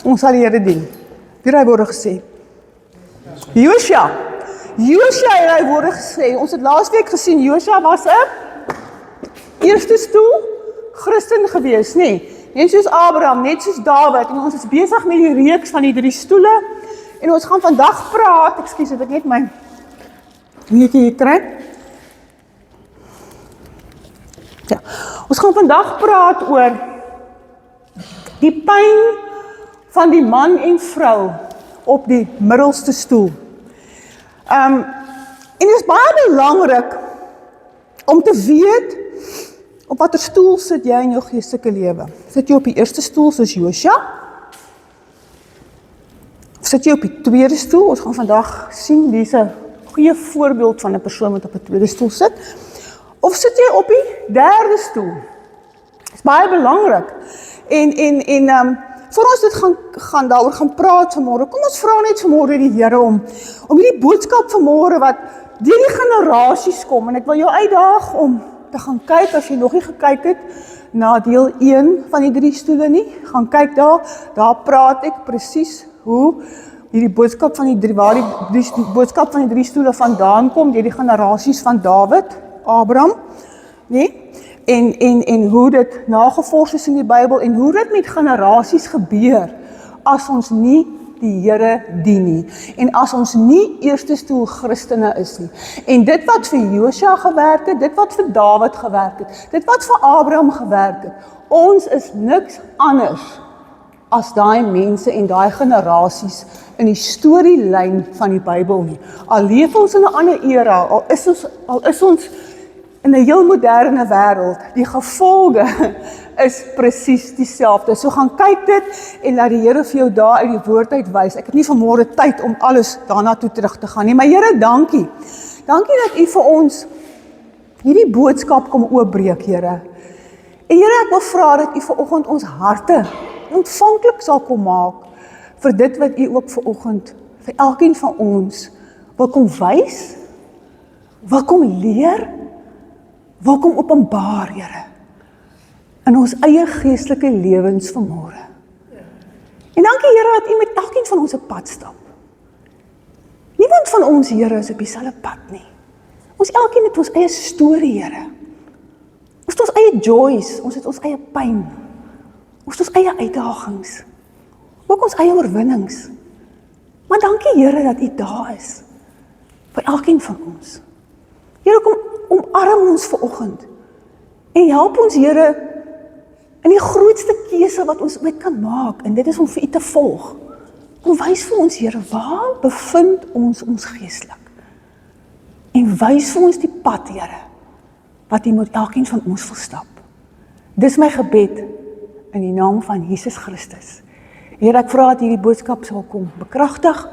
Ons sal die Here dien. Wie het hy woorde gesê? Josua. Josua het hy woorde gesê. Ons het laasweek gesien, Josua was 'n eerste stoel Christen gewees, nee. Net soos Abraham, net soos Dawid. En ons is besig met die reeks van die 3 stoele. En ons gaan vandag praat, ekskuus, het ek net my neetjie hier kry. Ja, ons gaan vandag praat oor die pyn van die man en vrou op die middelste stoel. En dit is baie belangrik om te weet op watter stoel sit jy in jou geestelike lewe. Sit jy op die eerste stoel soos Josua? Of sit jy op die tweede stoel? Ons gaan vandag sien, hier is 'n goeie voorbeeld van 'n persoon wat op 'n tweede stoel sit. Of sit jy op die derde stoel? Dit is baie belangrik. En voor ons dit gaan daaroor gaan praat vanmôre, kom ons vra net vanmôre die Here om hierdie boodskap vanmôre wat deur die generasies kom, en ek wil jou uitdaag om te gaan kyk, as jy nog nie gekyk het, na deel 1 van die 3 stoele nie, gaan kyk daar praat ek presies hoe hierdie boodskap van waar die boodskap van die 3 stoele vandaan kom, deur die generasies van Dawid, Abraham, nee? En hoe dit nagevors is in die Bybel, en hoe dit met generasies gebeur, as ons nie die Here dien nie, en as ons nie eerste stoel Christene is nie. En dit wat vir Josua gewerk het, dit wat vir Dawid gewerk het, dit wat vir Abraham gewerk het, ons is niks anders as daai mense en daai generasies in die storielyn van die Bybel nie. Al leef ons in 'n ander era, al is ons in 'n heel moderne wêreld, die gevolge is presies dieselfde. So gaan kyk dit en laat die Here vir jou daar uit die woord uitwys. Ek het nie vanmôre tyd om alles daarna toe terug te gaan nie, maar Here, dankie. Dankie dat U vir ons hierdie boodskap kom oopbreek, Here. En Here, ek wil vra dat U vanoggend ons harte ontvanklik sal kom maak vir dit wat U ook vanoggend vir elkeen van ons wil kom wys, wil kom leer, wil kom openbaar, Here, in ons eie geestelike lewens vanmôre. En dankie, Here, dat U met elkeen van ons 'n pad stap. Niemand van ons, Here, is op dieselfde pad nie. Ons elkeen het ons eie storie, Here. Ons het ons eie joys, ons het ons eie pyn, ons het ons eie uitdagings, ook ons eie oorwinnings. Maar dankie, Here, dat U daar is vir elkeen van ons. Here, kom omarm ons vanoggend en help ons, Here, in die grootste keuse wat ons ooit kan maak, en dit is om vir U te volg. Kom wys vir ons, Here, waar bevind ons geestelik? En wys vir ons die pad, Here, wat U met elkeen van ons wil stap. Dis my gebed in die naam van Jesus Christus. Here, ek vra dat hierdie boodskap sal kom bekragtig,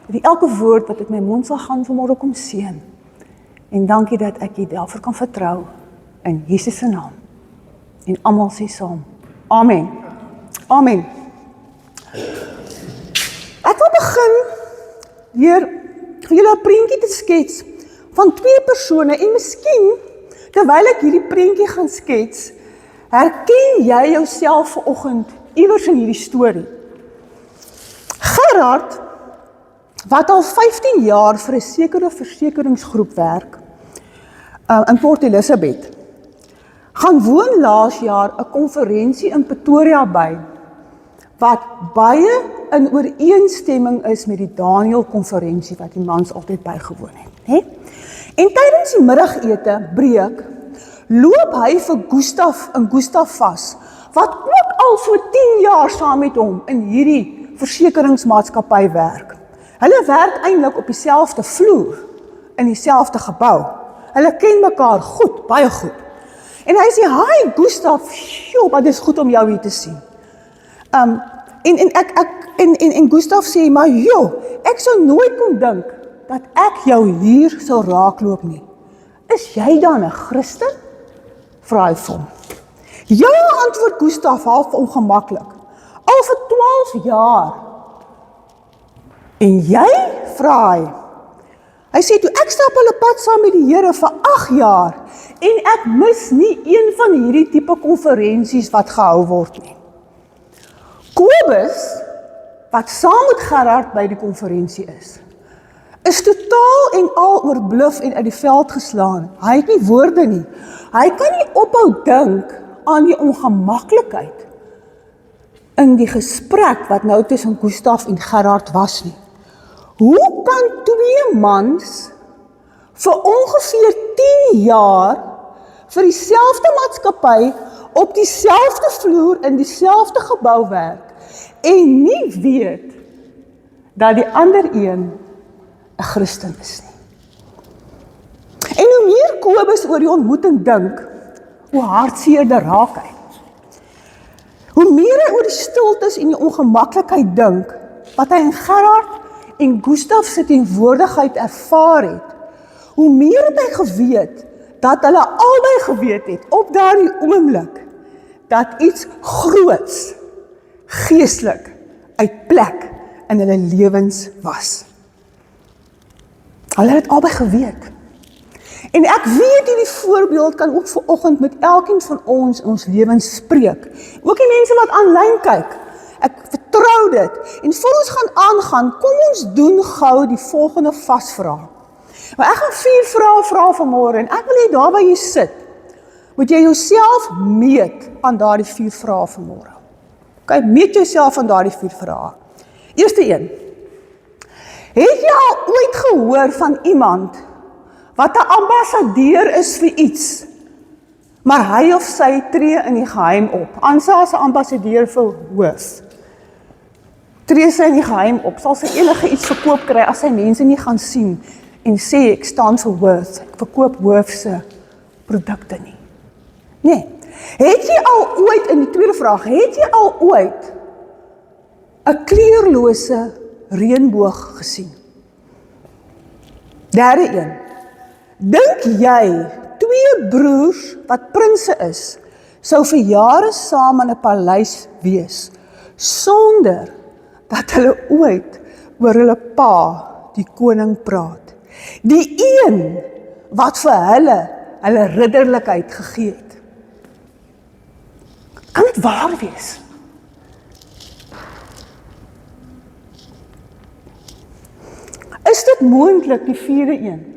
dat elke woord wat uit my mond sal gaan vanmôre kom seën. En dankie dat ek U daarvoor kan vertrou in Jesus se naam. En almal sê saam. Amen. Amen. Ek wil begin deur vir julle 'n prentjie te skets van 2 persone, en miskien terwyl ek hierdie prentjie gaan skets, herken jy jouself vanoggend iewers in hierdie storie. Gerard, wat al 15 jaar vir 'n sekere versekeringsgroep werk, in Port Elizabeth, gaan woon laas jaar 'n konferensie in Pretoria by, wat baie in ooreenstemming is met die Daniel konferensie wat die mans altyd bygewoon het. He? En tydens die middagete breek, loop hy vir Gustaf vas, wat ook al so 10 jaar saam met hom in hierdie versekeringsmaatskappy werk. Hulle werk eintlik op dieselfde vloer, in dieselfde gebou. Hulle ken mekaar goed, baie goed. En hy sê, "Hi Gustaf, wat is goed om jou hier te sien." En Gustaf sê, "Maar ek sou nooit kon dink dat ek jou hier sou raakloop nie. Is jy dan 'n Christen?" Vra hy vir hom. "Ja," antwoord Gustaf half ongemaklik. "Al vir 12 jaar." "En jy?" vra hy. Hy sê, "Toe ek stap hulle pad saam met die Here vir 8 jaar, en ek mis nie een van hierdie tipe konferensies wat gehou word nie." Kobus, wat saam met Gerard by die konferensie is totaal en al oorbluf en uit die veld geslaan. Hy het nie woorde nie. Hy kan nie ophou dink aan die ongemaklikheid in die gesprek wat nou tussen Gustaf en Gerard was nie. Hoe kan twee mans vir ongeveer 10 jaar vir dieselfde maatskappy op dieselfde vloer in dieselfde gebou werk en nie weet dat die ander een 'n Christen is nie? En hoe meer Kobus oor die ontmoeting dink, hoe hartseerder raak hy. Hoe meer hy oor die stiltes en die ongemaklikheid dink, wat hy in Gerard en Gustaf se teenwoordigheid ervaar het, hoe meer het hy geweet, dat hulle albei geweet het, op daardie oomblik, dat iets groots, geestelik, uit plek in hulle lewens was. Hulle het albei geweet. En ek weet hierdie voorbeeld kan ook vanoggend met elkeen van ons in ons lewens spreek. Ook die mense wat aanlyn kyk. Ek vertrou dit. En voor ons gaan aangaan, kom ons doen gou die volgende vasvraag. Maar ek gaan 4 vrae vra vanmôre en ek wil jy daar by jy sit. Moet jy jouself meet aan daardie 4 vrae vanmôre. Okay, meet jouself aan daardie 4 vrae. Eerste een. Het jy al ooit gehoor van iemand wat 'n ambassadeur is vir iets, maar hy of sy tree in die geheim op? Ansa as 'n ambassadeur vir hoof. Tree sy in die geheim op, sal sy enige iets verkoop kry as sy mense nie gaan sien en sê ek staan vir Worth, ek verkoop Worth se produkte nie. Nee. Het jy al ooit, in die tweede vraag, het jy al ooit 'n kleurlose reënboog gesien? Derde een. Dink jy 2 broers wat prinse is, sou vir jare saam in 'n paleis wees, sonder dat hulle ooit oor hulle pa, die koning, praat? Die een wat vir hulle ridderlikheid gegee het. Kan dit waar wees? Is dit moontlik, die 4de een,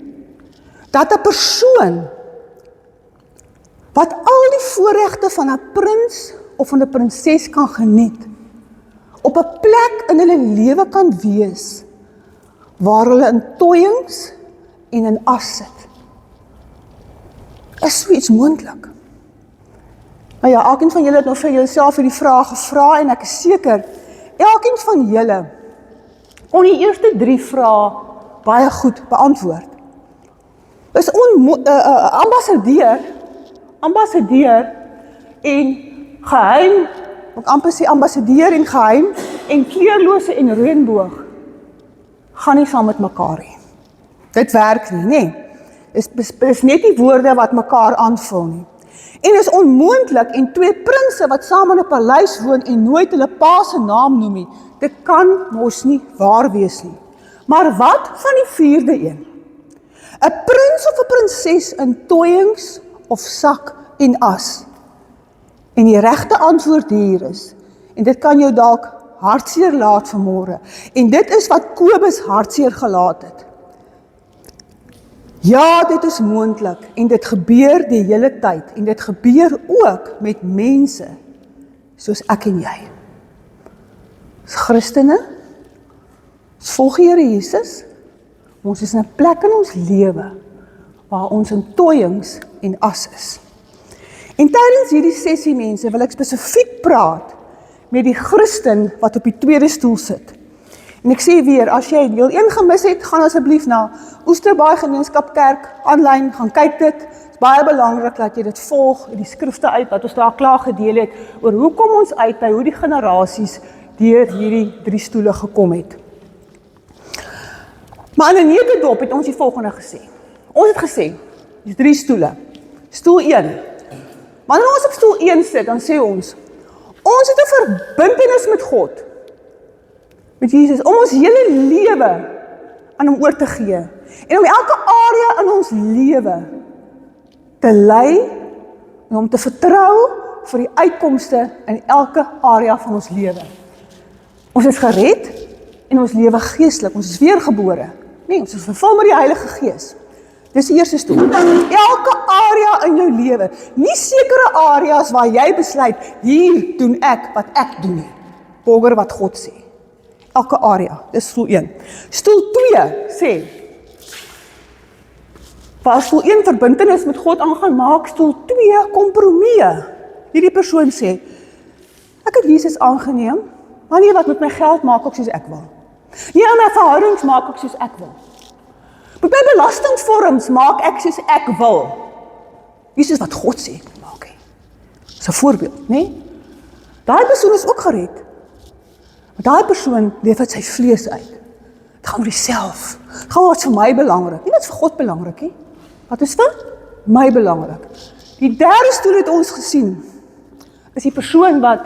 dat 'n persoon wat al die voorregte van 'n prins of van 'n prinses kan geniet, op 'n plek in hulle lewe kan wees, waar hulle in tooiings en in as sit? Is so iets moontlik? Nou ja, elkeen van julle het nou vir julleself hierdie vraag gevra en ek is seker, elkeen van julle kon die eerste 3 vrae baie goed beantwoord. Is ambassadeur en geheim, ek amper sê ambassadeur en geheim en kleurlose en reënboog gaan nie saam met mekaar nie. Dit werk nie, nee. Is net die woorde wat mekaar aanvul nie. En is onmoontlik en 2 prinse wat saam in 'n paleis woon en nooit hulle pa se naam noem nie. Dit kan mos nie waar wees nie. Maar wat van die 4de een? 'n Prins of 'n prinses in tooiings of sak en as? En die regte antwoord hier is, en dit kan jou dalk hartseer laat vanmôre, en dit is wat Kobus hartseer gelaat het. Ja, dit is moontlik en dit gebeur die hele tyd en dit gebeur ook met mense soos ek en jy. As Christene, ons volg die Here Jesus, ons is in 'n plek in ons lewe waar ons in tooiings en as is. En tydens hierdie sessie, mense, wil ek spesifiek praat met die Christen wat op die tweede stoel sit. En ek sê weer, as jy deel 1 gemis het, gaan asseblief na Oesterbaai Gemeenskap Kerk aanlyn, gaan kyk dit. Dit is baie belangrik dat jy dit volg, die skrifte uit wat ons daar klaar gedeel het, oor hoe kom ons uit by hoe die generasies deur hierdie 3 stoele gekom het. Maar in 'n netedop het ons die volgende gesê. Ons het gesê, dis 3 stoele. Stoel 1. Wanneer ons op stoel 1 sit, dan sê ons het 'n verbintenis met God, met Jesus, om ons hele lewe aan hom oor te gee, en om elke area in ons lewe te lei, en om te vertrou vir die uitkomste in elke area van ons lewe. Ons is gered, en ons lewe geestelik, ons is weergebore. Nee, ons is vervul met die Heilige Gees. Dis die eerste stoel. Elke area in jou lewe, nie sekere areas waar jy besluit, hier doen ek wat ek doen nie. Volgens wat God sê. Elke area, dis stoel 1. Stoel 2 sê, waar stoel 1 verbintenis met God aangaan maak, stoel 2 kompromie. Hierdie persoon sê, ek het Jesus aangeneem, maar nie wat met my geld maak ook soos ek wil. Nie aan my verhoudings maak ook soos ek wil. Met my belastingvorms maak ek soos ek wil. Dis wat God sê ek moet maak. Dis 'n voorbeeld, né? Daai persoon is ook gered. Maar daai persoon leef uit sy vlees uit. Dit gaan oor self. Dit gaan oor wat vir my belangrik. Nie wat vir God belangrik nie. Wat is vir my belangrik? Die derde stoel het ons gesien, is die persoon wat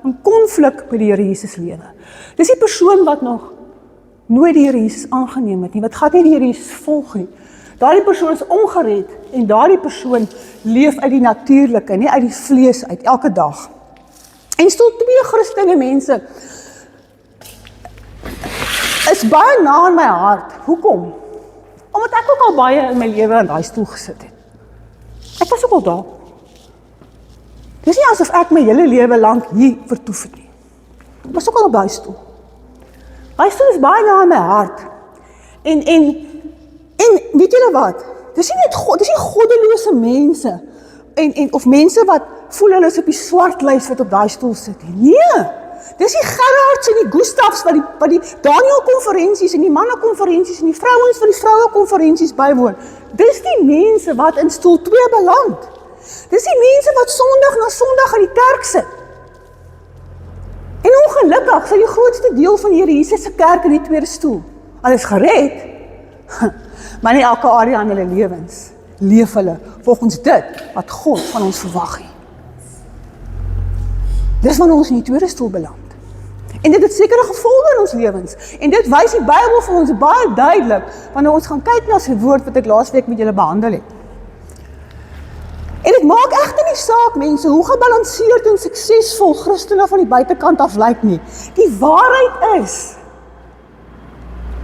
in konflik met die Here Jesus lewe. Dis die persoon wat nog nooit die Here Jesus aangeneem het nie, wat gaan nie die Here Jesus volg nie. Daardie persoon is ongered en daardie persoon leef uit die natuurlike, nie uit die vlees uit, elke dag. En stoel 2 Christene mense is baie na in my hart. Hoekom? Omdat ek ook al baie in my lewe in daai stoel gesit het. Ek was ook al daar. Dis nie asof ek my hele lewe lank hier vertoef het nie. Ek was ook al op daai stoel. Daai stoel is baie na in my hart. En weet julle wat? Dis nie goddelose mense of mense wat voel hulle is op die swart lys wat op daai stoel sit nie. Nee. Dis die Gerards en die Gustavs wat die Daniel-konferensies en die manne-konferensies en die vrouens van die vroue-konferensies bywoon. Dis die mense wat in stoel 2 beland. Dis die mense wat Sondag na Sondag in die kerk sit. En ongelukkig sal die grootste deel van die Here Jesus se kerk in die tweede stoel. Hulle is gered, maar nie elke area in hulle lewens leef hulle volgens dit wat God van ons verwag het. Dis wanneer ons in die tweede stoel beland. En dit het sekere gevolge in ons lewens. En dit wys die Bybel vir ons baie duidelik, wanneer ons gaan kyk na sy woord wat ek laasweek met julle behandel het. En dit maak egter nie saak, mense, hoe gebalanseerd en suksesvol Christene van die buitekant af lyk nie. Die waarheid is,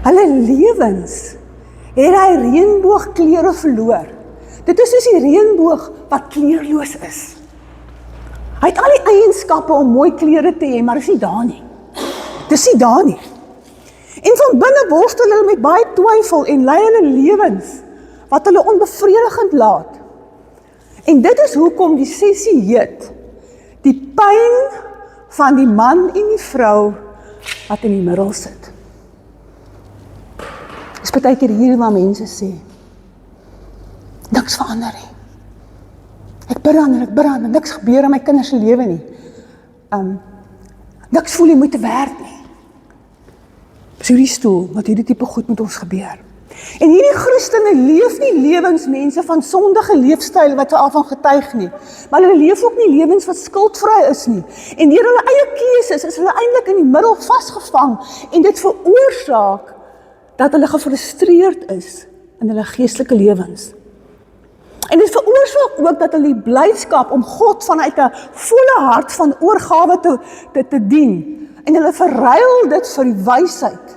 hulle lewens het hy reënboogkleure verloor. Dit is soos die reënboog wat kleurloos is. Hy het al die eienskappe om mooi klere te hê, maar is nie daar nie. Dis nie daar nie. En van binne worstel hulle met baie twyfel en lei hulle lewens wat hulle onbevredigend laat. En dit is hoekom die sessie heet, die pyn van die man en die vrou wat in die middel sit. Dis partykeer hier waar mense sê, niks verander nie. Ek bid aan, niks gebeur in my kinders se lewe nie. Niks voel nie moeite werd nie. So die stoel, wat hierdie tipe goed met ons gebeur. En hierdie Christene leef nie lewensmense van sondige leefstyl wat daarvan getuig nie. Maar hulle leef ook nie lewens wat skuldvry is nie. En deur hulle eie keuses is hulle eintlik in die middel vasgevang en dit veroorsaak dat hulle gefrustreerd is in hulle geestelike lewens. En dit veroorsaak ook dat hulle die blydskap om God vanuit 'n volle hart van oorgawe te dien. En hulle verruil dit vir die wysheid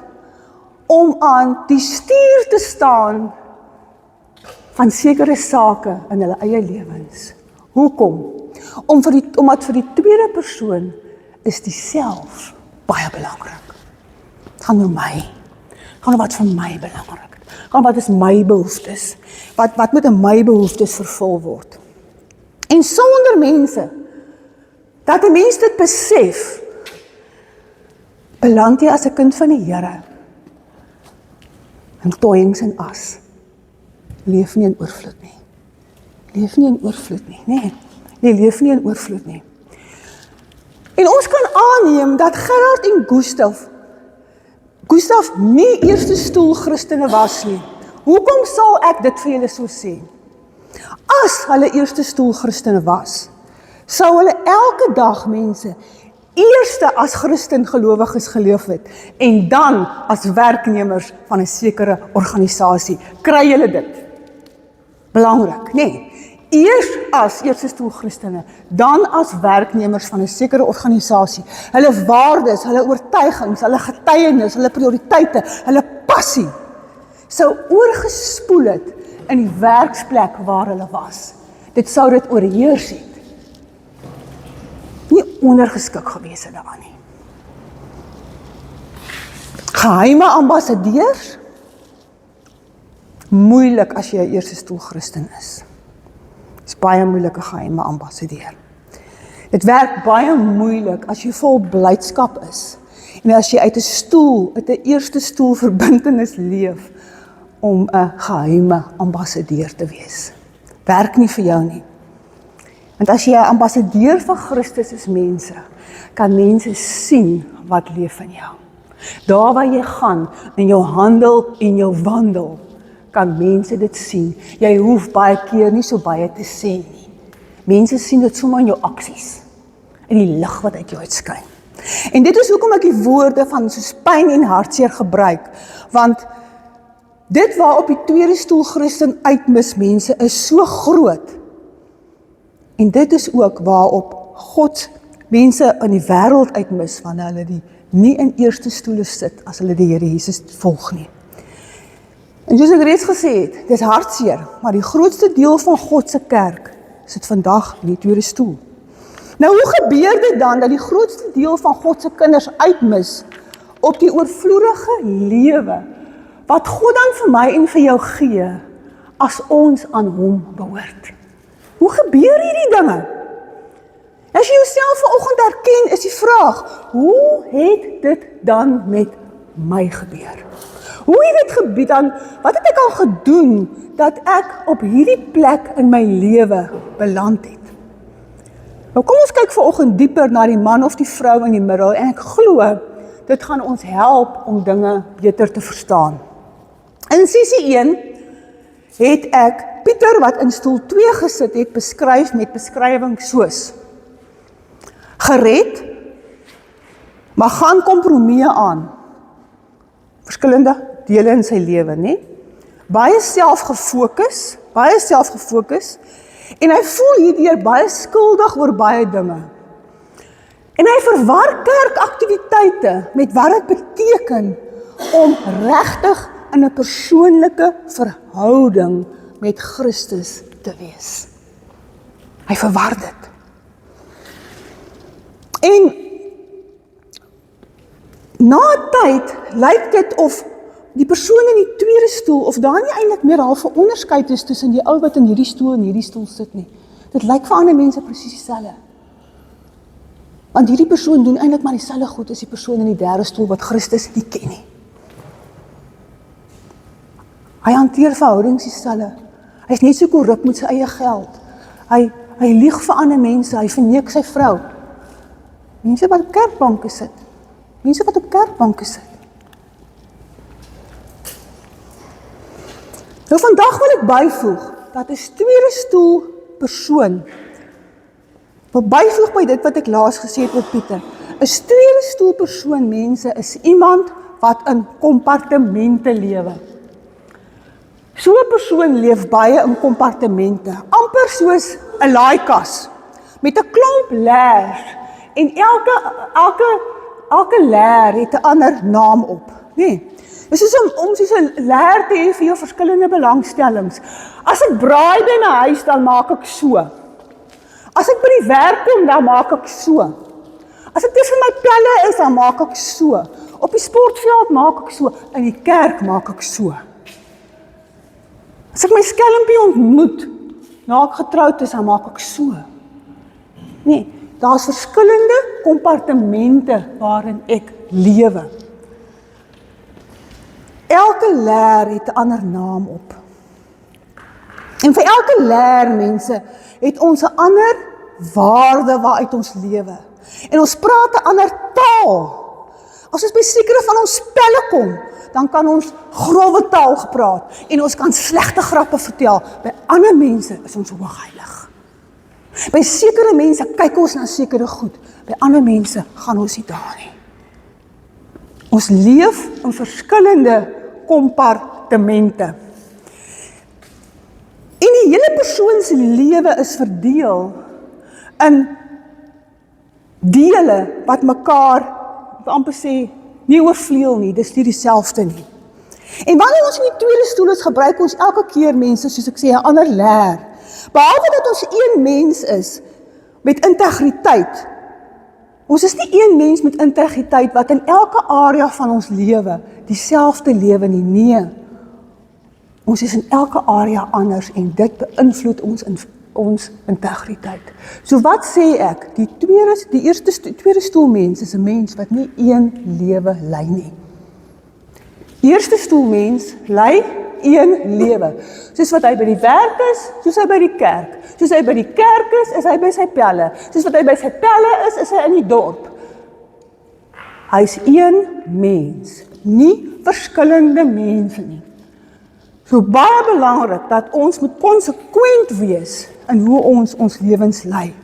om aan die stuur te staan van sekere sake in hulle eie lewens. Hoekom? Omdat vir die tweede persoon is die self baie belangrik. Het gaan oor my. Het gaan oor wat vir my belangrik. Het gaan wat is my behoeftes. Wat moet in my behoeftes vervul word. En sonder mense, dat 'n mens dit besef, beland jy as 'n kind van die Here in tooiings en as. Leef nie in oorvloed nie. Leef nie in oorvloed nie. Nee, leef nie in oorvloed nie. En ons kan aanneem dat Gerard en Gustav nie eerste stoel Christene was nie. Hoekom sal ek dit vir julle so sê? As hulle eerste stoel Christene was, sou hulle elke dag mense eerste as Christen gelowiges geleef het en dan as werknemers van 'n sekere organisasie. Kry julle dit? Belangrik, nee. Eers as eerste stoel Christene, dan as werknemers van 'n sekere organisasie. Hulle waardes, hulle oortuigings, hulle getuienis, hulle prioriteite, hulle passie sou oorgespoel het in die werksplek waar hulle was. Dit sou dit oorheers het. Nie ondergeskik gewees het daaraan nie. Geheime ambassadeurs? Moeilik as jy 'n eerste stoel Christen is. Dit is baie moeilike geheime ambassadeur. Dit werk baie moeilik as jy vol blydskap is en as jy uit 'n stoel, uit 'n eerste stoel verbintenis leef om 'n geheime ambassadeur te wees. Werk nie vir jou nie. Want as jy 'n ambassadeur van Christus is mense, kan mense sien wat leef in jou. Daar waar jy gaan, in jou handel en jou wandel, kan mense dit sien. Jy hoef baie keer nie so baie te sê nie. Mense sien dit sommer in jou aksies, in die lig wat uit jou uitskyn. En dit is hoekom ek die woorde van soos pyn en hartseer gebruik, want dit waarop die tweede stoel Christen uitmis mense is so groot. En dit is ook waarop God mense in die wêreld uitmis, wanneer hulle die nie in eerste stoele sit as hulle die Here Jesus volg nie. En soos ek reeds gesê het, dit is hartseer, maar die grootste deel van God se kerk sit vandag in die tweede stoel. Nou hoe gebeur dit dan dat die grootste deel van God se kinders uitmis op die oorvloedige lewe wat God dan vir my en vir jou gee as ons aan hom behoort? Hoe gebeur hierdie dinge? As jy jouself vanoggend herken, is die vraag, hoe het dit dan met my gebeur? Hoe het dit gebeur dan, wat het ek al gedoen, dat ek op hierdie plek in my lewe beland het? Nou kom ons kyk vanoggend dieper na die man of die vrou in die middel, en ek glo, dit gaan ons help om dinge beter te verstaan. In sessie 1 het ek Pieter wat in stoel 2 gesit het, beskryf met beskrywing soos: gered, maar gaan kompromieë aan. Verskillende dele in sy lewe, né? Baie selfgefokus, en hy voel hierdeur baie skuldig oor baie dinge. En hy verwar kerkaktiwiteite met wat dit beteken om regtig in 'n persoonlike verhouding met Christus te wees. Hy verwar dit. En na 'n tyd lyk dit of die persoon in die tweede stoel, of daar nie eintlik meer half 'n onderskeid is tussen die ou wat in hierdie stoel en hierdie stoel sit nie. Dit lyk vir ander mense presies dieselfde. Want hierdie persoon doen eintlik maar dieselfde goed as die persoon in die derde stoel wat Christus nie ken nie. Hy hanteer verhoudings dieselfde. Hy is net so korrup met sy eie geld. Hy lieg vir ander mense, hy verneek sy vrou. Mense wat op kerkbanke sit. Nou vandag wil ek byvoeg, dat 'n tweede stoel persoon, wil byvoeg by dit wat ek laas gesê het oor Pieter, 'n tweede stoel persoon mense is iemand wat in kompartemente lewe. So 'n persoon leef baie in kompartemente, amper soos 'n laaikas, met 'n klomp leers, en elke leer het 'n ander naam op, nee. Dit is om soos 'n leer te hê vir jou verskillende belangstellings. As ek braai by my huis, dan maak ek so. As ek by die werk kom, dan maak ek so. As ek tussen my pelle is, dan maak ek so. Op die sportveld maak ek so. In die kerk maak ek so. As ek my skelmpie ontmoet, na ek getroud is, dan maak ek so. Nee, daar is verskillende kompartemente waarin ek lewe. Elke leer het 'n ander naam op. En vir elke leer, mense, het ons 'n ander waarde waaruit ons lewe. En ons praat 'n ander taal. As ons by sekere van ons spelle kom, dan kan ons grove taal gepraat en ons kan slegte grappe vertel. By ander mense is ons hoogheilig. By sekere mense kyk ons na sekere goed. By ander mense gaan ons nie daar nie. Ons leef in verskillende kompartemente. En die hele persoon persoon se lewe is verdeel in dele wat mekaar, ek wil amper sê, nie oorvleuel nie, dis nie dieselfde nie. En wanneer ons in die tweede stoel is, gebruik ons elke keer mense, soos ek sê, 'n ander leer. Behalwe dat ons een mens is met integriteit. Ons is nie een mens met integriteit wat in elke area van ons lewe dieselfde lewe nie. Nee. Ons is in elke area anders en dit beïnvloed ons integriteit. So wat sê ek? Die tweede stoelmens is 'n mens wat nie een lewe lei nie. Eerste stoelmens lei een lewe. Soos wat hy by die werk is, soos hy by die kerk. Soos hy by die kerk is hy by sy pelle. Soos wat hy by sy pelle is hy in die dorp. Hy is een mens, nie verskillende mense nie. So baie belangrik dat ons moet konsekwent wees in hoe ons lewens lei.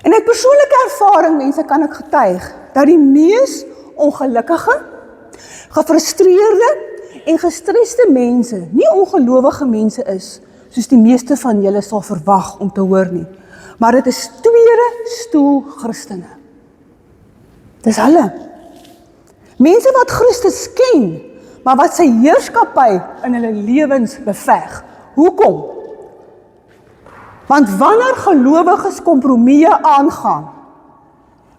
En uit persoonlike ervaring, mense, kan ek getuig dat die mees ongelukkige, gefrustreerde en gestreste mense nie ongelowige mense is, soos die meeste van julle sal verwag om te hoor nie. Maar dit is tweede stoel Christene. Dis hulle. Mense wat Christus ken, maar wat sy heerskappy in hulle lewens beveg. Hoekom? Want wanneer gelowiges kompromieë aangaan,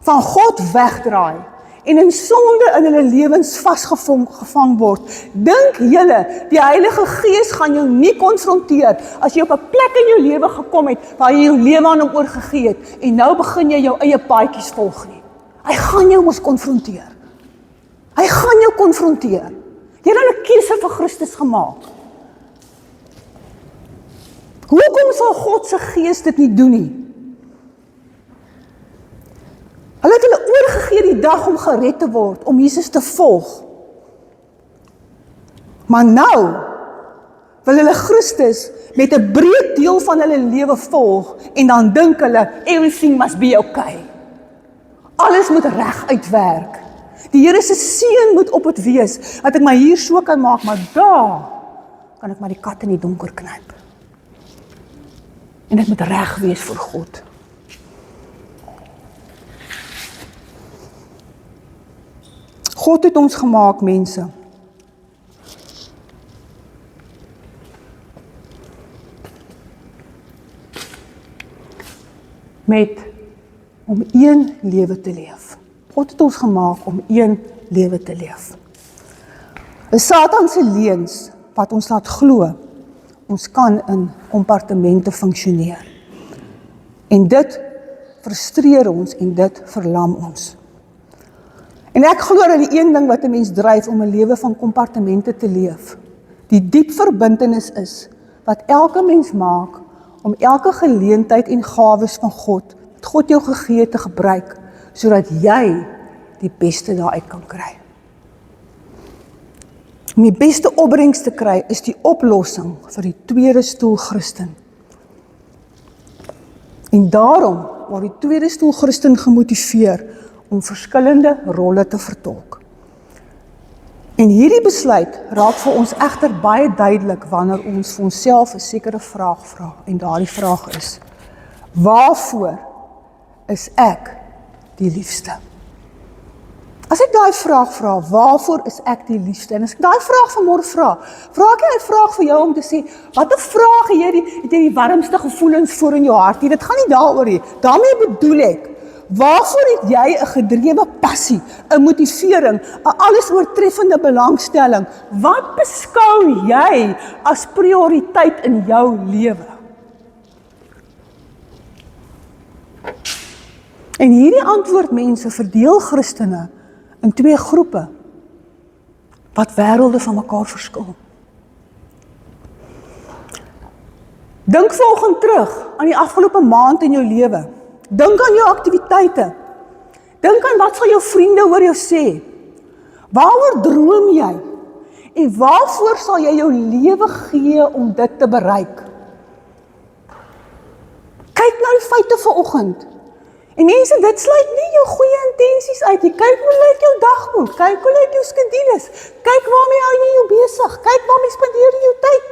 van God wegdraai, en in sonde in hulle lewens vasgevang word, dink julle, die Heilige Gees gaan jou nie konfronteer, as jy op 'n plek in jou lewe gekom het, waar jy jou lewe aan hom oorgegee het, en nou begin jy jou eie paadjies volg nie. Hy gaan jou mos konfronteer. Hy gaan jou konfronteer. Jy het 'n keuse vir Christus gemaak. Hoekom sal God se Gees dit nie doen nie? Hulle het hulle oorgegee die dag om gered te word, om Jesus te volg. Maar nou wil hulle Christus met 'n breed deel van hulle lewe volg, en dan dink hulle, everything must be okay. Alles moet reg uitwerk. Die Here se seën moet op het wees, dat ek my hier so kan maak, maar daar kan ek maar die kat in die donker knyp. En dit moet reg wees vir God. God het ons gemaak, mense. Om een lewe te leef. God het ons gemaak om een lewe te leef. Dis Satan se leuns wat ons laat glo, ons kan in kompartemente funksioneer. En dit frustreer ons en dit verlam ons. En ek glo dat die een ding wat 'n mens dryf om 'n lewe van kompartemente te leef, die diep verbintenis is, wat elke mens maak, om elke geleentheid en gawes van God, wat God jou gegee te gebruik, sodat jy die beste daaruit kan kry. Om die beste opbrengs te kry, is die oplossing vir die tweede stoel Christen. En daarom word die tweede stoel Christen gemotiveer om verskillende rolle te vertolk. En hierdie besluit raak vir ons egter baie duidelik wanneer ons vir onsself 'n sekere vraag vra. En daardie vraag is: waarvoor is ek die liefste? As ek daai vraag vra, waarvoor is ek die liefste? En as ek daai vraag vanmôre vra ek 'n vraag vir jou om te sê, watter vraag het jy die warmste gevoelens voor in jou hart? Dit gaan nie daaroor nie. Daarmee bedoel ek, waarvoor het jy 'n gedrewe passie, 'n motivering, 'n alles oortreffende belangstelling? Wat beskou jy as prioriteit in jou lewe? En hierdie antwoord, mense, verdeel Christene in twee groepe, wat wêrelde van mekaar verskil. Dink vanoggend terug aan die afgelope maand in jou lewe. Dink aan jou aktiwiteite. Dink aan wat sal jou vriende oor jou sê. Waaroor droom jy? En waarvoor sal jy jou lewe gee om dit te bereik? Kyk na die feite vanoggend. En mense, dit sluit nie jou goeie intensies uit nie. Kyk hoe lyk jou dagboek. Kyk hoe lyk jou skedules. Kyk waarmee hou jy jou besig. Kyk waarmee spandeer jy jou tyd.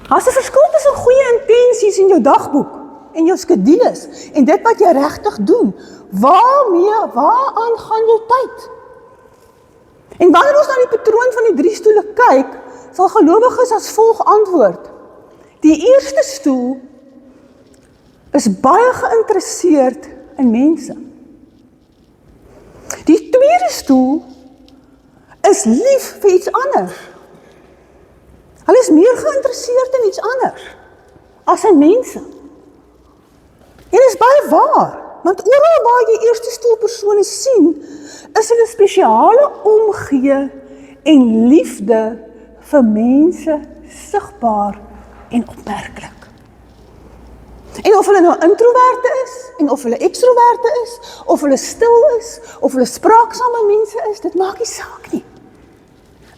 Daar's 'n verskil tussen goeie intensies in jou dagboek en jou skedules en dit wat jy regtig doen. Waaraan gaan jou tyd? En wanneer ons na die patroon van die 3 stoele kyk, sal gelowiges as volg antwoord. Die eerste stoel is baie geïnteresseerd in mense. Die tweede stoel is lief vir iets anders. Hulle is meer geïnteresseerd in iets anders as in mense. En dit is baie waar, want oral waar jy eerste stoel persone sien, is hulle spesiale omgee en liefde vir mense sigbaar en opmerklik. En of hulle nou introverte is, en of hulle extroverte is, of hulle stil is, of hulle spraaksame mense is, dit maak nie saak nie.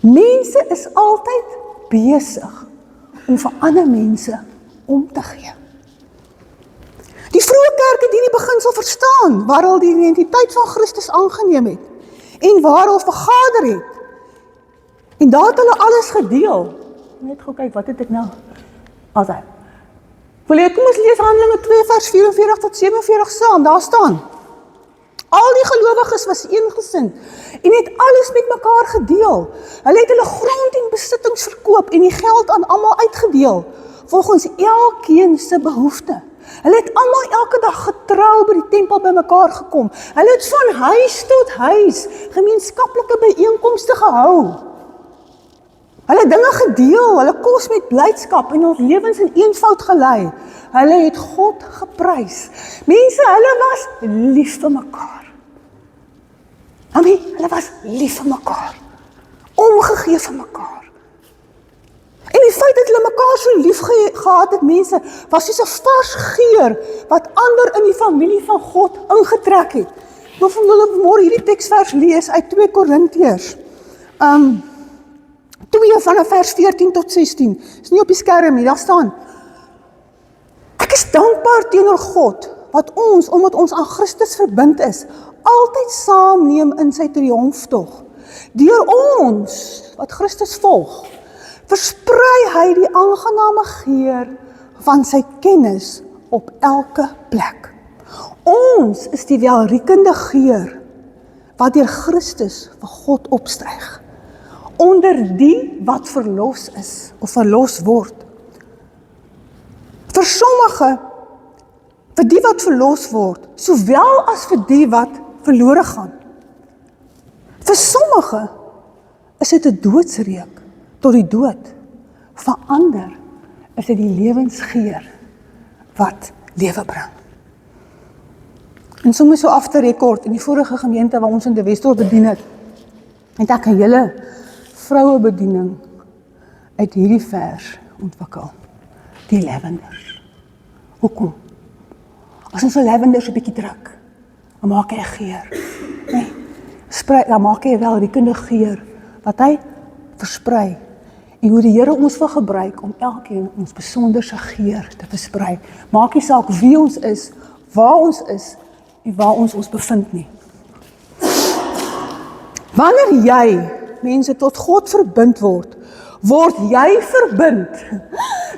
Mense is altyd besig om vir ander mense om te gee. Die vroeë kerk het hierdie beginsel verstaan, waar hulle die identiteit van Christus aangeneem het, en waar hulle vergader het. En daar het hulle alles gedeel. Net gou kyk, wat het ek nou? Alsaai. Wil jy, kom ons lees Handelinge 2 vers 44 tot 47 saam, daar staan. Al die gelowiges was eengesind en het alles met mekaar gedeel. Hulle het hulle grond en besittings verkoop en die geld aan almal uitgedeel, volgens elkeen se behoefte. Hulle het almal elke dag getrou by die tempel by mekaar gekom. Hulle het van huis tot huis gemeenskaplike byeenkomste gehou. Hulle het dinge gedeel, hulle kos met blydskap en ons lewens in eenvoud gelei. Hulle het God geprys. Mense, hulle was lief vir mekaar. Amen, hulle was lief vir mekaar. Omgegee vir mekaar. En die feit dat hulle mekaar so lief gehad het, mense, was soos 'n vars geur wat ander in die familie van God ingetrek het. Nou van julle môre hierdie teksvers lees uit 2 Korintiërs. 2 vanaf vers 14 tot 16. Is nie op die skerm nie, daar staan. Ek is dankbaar teenoor God, wat ons, omdat ons aan Christus verbind is, altyd saamneem in sy triomftog. Deur ons, wat Christus volg, versprei hy die aangename geur van sy kennis op elke plek. Ons is die welriekende geur wat deur Christus vir God opstyg, onder die wat verlos is, of verlos word. Vir sommige, vir die wat verlos word, sowel as vir die wat verlore gaan. Vir sommige is dit 'n doodsreuk tot die dood. Vir ander is dit die lewensgeur wat lewe bring. En soms so af te rekord, in die vorige gemeente waar ons in die Wesdorp bedien het ek 'n hele vrouebediening uit hierdie vers ontwikkel. Die lavenders. Hoekom? As ons so lavenders 'n bietjie druk, dan maak hy 'n geur. Nee, dan maak hy wel riekende geur, wat hy versprei. En hoe die Here ons wil gebruik om elkeen ons besonderse geur te versprei. Maak nie saak wie ons is, waar ons is en waar ons bevind nie. Wanneer jy mense tot God verbind word jy verbind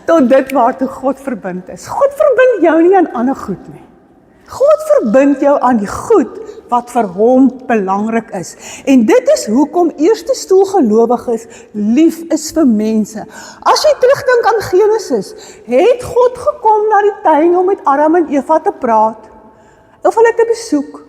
tot dit waartoe God verbind is. God verbind jou nie aan ander goed nie. God verbind jou aan die goed wat vir hom belangrik is. En dit is hoekom eerste stoel gelowiges lief is vir mense. As jy terugdink aan Genesis, het God gekom na die tuin om met Adam en Eva te praat, of hulle te besoek,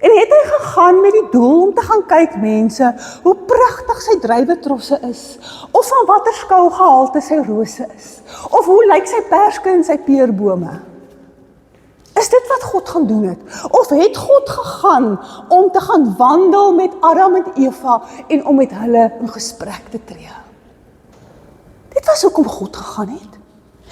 en het hy gegaan met die doel om te gaan kyk mense, hoe pragtig sy druiwetrosse is, of van watter skougehalte sy rose is, of hoe lyk sy perske en sy peerbome. Is dit wat God gaan doen het? Of het God gegaan om te gaan wandel met Adam en Eva en om met hulle in gesprek te tree? Dit was hoekom God gegaan het.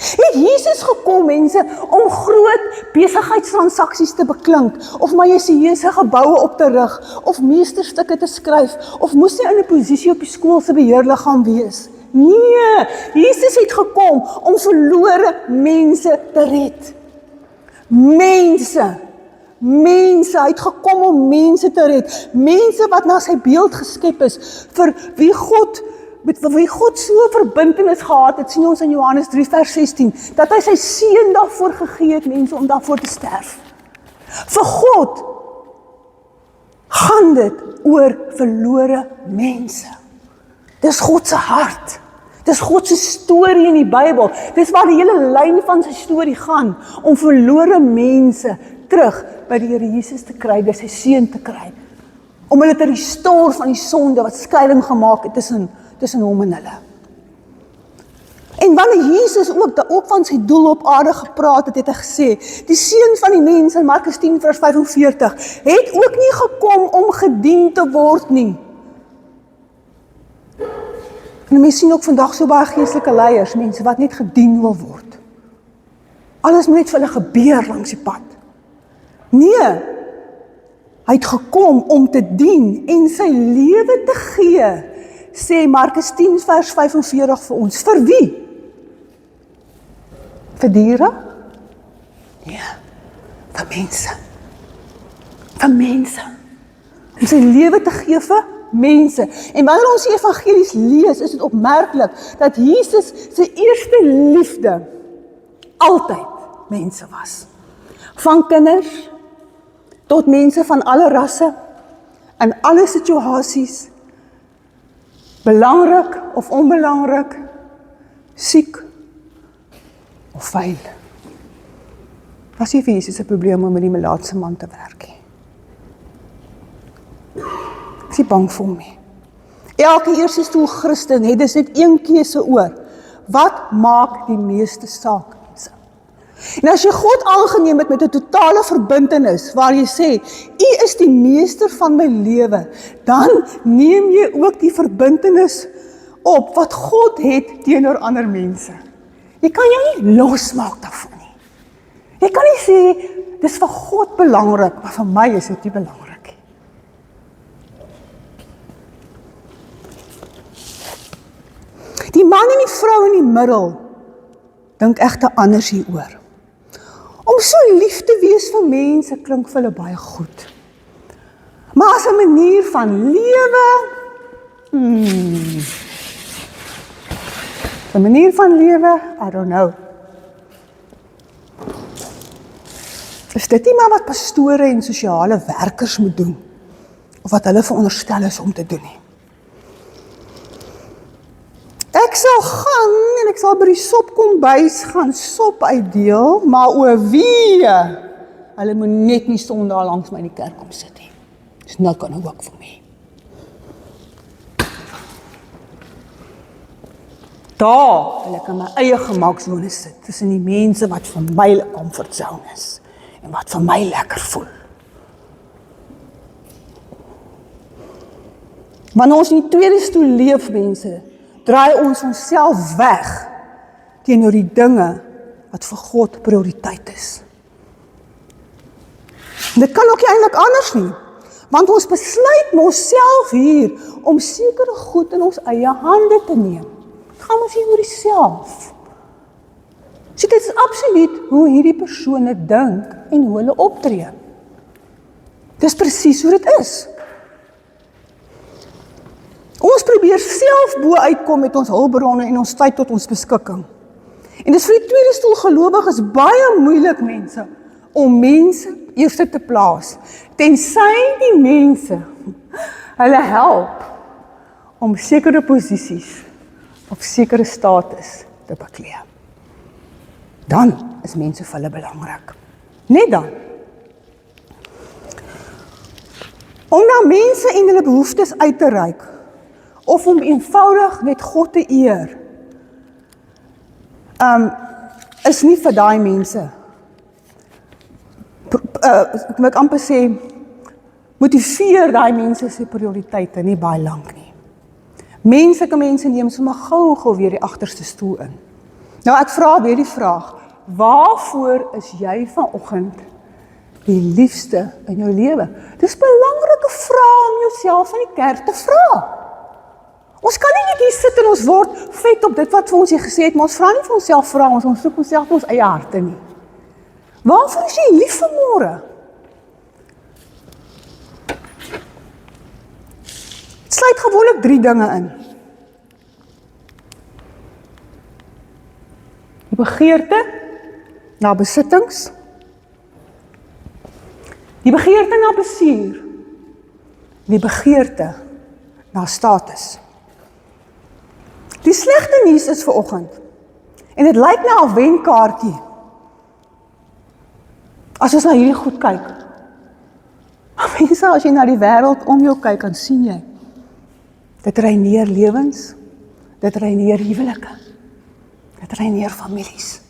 Het Jesus gekom, mense, om groot besigheidstransaksies te beklink, of majestueuse geboue op te rig, of meesterstukke te skryf, of moes hy in 'n posisie op die skool se beheerliggaam wees? Nee, Jesus het gekom om verlore mense te red. Mense, hy het gekom om mense te red, mense wat na sy beeld geskep is, vir wie God met wie God so 'n verbintenis gehad het, sien ons in Johannes 3 vers 16, dat hy sy seun daarvoor gegee het, mense, om daarvoor te sterf. Vir God gaan dit oor verlore mense. Dis God se hart. Dis God se storie in die Bybel. Dis waar die hele lyn van sy storie gaan, om verlore mense terug by die Here Jesus te kry, by sy seun te kry. Om hulle te restore van die sonde wat skeiding gemaak het tussen hom en hulle. En wanneer Jesus ook van sy doel op aarde gepraat het, het hy gesê, die seun van die mens in Markus 10 vers 45, het ook nie gekom om gedien te word nie. En mense sien ook vandag so baie geestelike leiers, mense wat net gedien wil word. Alles moet net vir hulle gebeur langs die pad. Nee, hy het gekom om te dien en sy lewe te gee, sê Markus 10 vers 45 vir ons. Vir wie? Vir diere? Nee, vir mense. Vir mense. Om sy lewe te gee vir mense. En wanneer ons die evangelies lees, is dit opmerklik dat Jesus sy eerste liefde altyd mense was. Van kinders tot mense van alle rasse, in alle situasies, belangrik of onbelangrik, siek of vuil. Was nie vir Jesus 'n probleem om met die melaatse man te werk nie. Ek is nie bang vir hom nie. Elke eerste stoel Christen het dus net een keuse oor. Wat maak die meeste saak? En as jy God aangeneem het met 'n totale verbintenis, waar jy sê, U is die meester van my lewe, dan neem jy ook die verbintenis op wat God het teenoor ander mense. Jy kan jou nie losmaak daarvan nie. Jy kan nie sê, dis vir God belangrik, maar vir my is dit nie belangrik nie. Die man en die vrou in die middel dink egter anders hieroor. Om so lief te wees vir mense klink vir hulle baie goed. Maar as 'n manier van lewe, 'n manier van lewe, I don't know. Is dit nie maar wat pastore en sosiale werkers moet doen, of wat hulle veronderstel is om te doen nie? Ek sal gaan en ek sal by die sopkombuis gaan sop uitdeel, maar oor wie? Hulle moet net nie Sondag langs my in die kerk kom sit nie. It's not gonna work for me. Daar wil ek in my eie gemaaksone sit, tussen die mense wat vir my 'n comfort zone is, en wat vir my lekker voel. Wanneer ons in die tweede stoel leef, mense, draai ons onsself weg teenoor die dinge wat vir God prioriteit is. Dit kan ook nie eintlik anders nie, want ons besluit onsself hier om sekere goed in ons eie hande te neem. Het gaan ons hier oor die-self. So dit is absoluut hoe hierdie persone dink en hoe hulle optree. Dis presies hoe dit is. Ons probeer self bo uitkom met ons hulpbronne en ons tyd tot ons beskikking. En dis vir die tweede stoel gelowiges baie moeilik, mense, om mense eerste te plaas, tensy die mense hulle help om sekere posisies of sekere status te beklee. Dan is mense vir hulle belangrik. Net dan. Om na mense en hulle behoeftes uit te reik, of om eenvoudig net God te eer, is nie vir daai mense. Ek wil amper sê, motiveer daai mense se prioriteite nie baie lank nie. Mense neem sommer gou weer die agterste stoel in. Nou ek vra weer die vraag, waarvoor is jy vanoggend die liefste in jou lewe? Dis 'n belangrike vraag om jouself in die kerk te vra. Ons kan nie net hier sit en ons word vet op dit wat vir ons hier gesê het, maar ons vra nie vir onsself vra, ons soek onsself in ons eie harte nie. Waarvoor is jy lief vanmôre? Het sluit gewoonlik 3 dinge in. begeerte na besittings, die begeerte na plesier, die begeerte na status. Die slegte nuus is vanoggend, en dit lyk na 'n wenkaartjie, as ons na hierdie goed kyk. Maar mense, as jy na die wêreld om jou kyk, dan sien jy, dit reineer lewens, dit reineer huwelike, dit reineer families.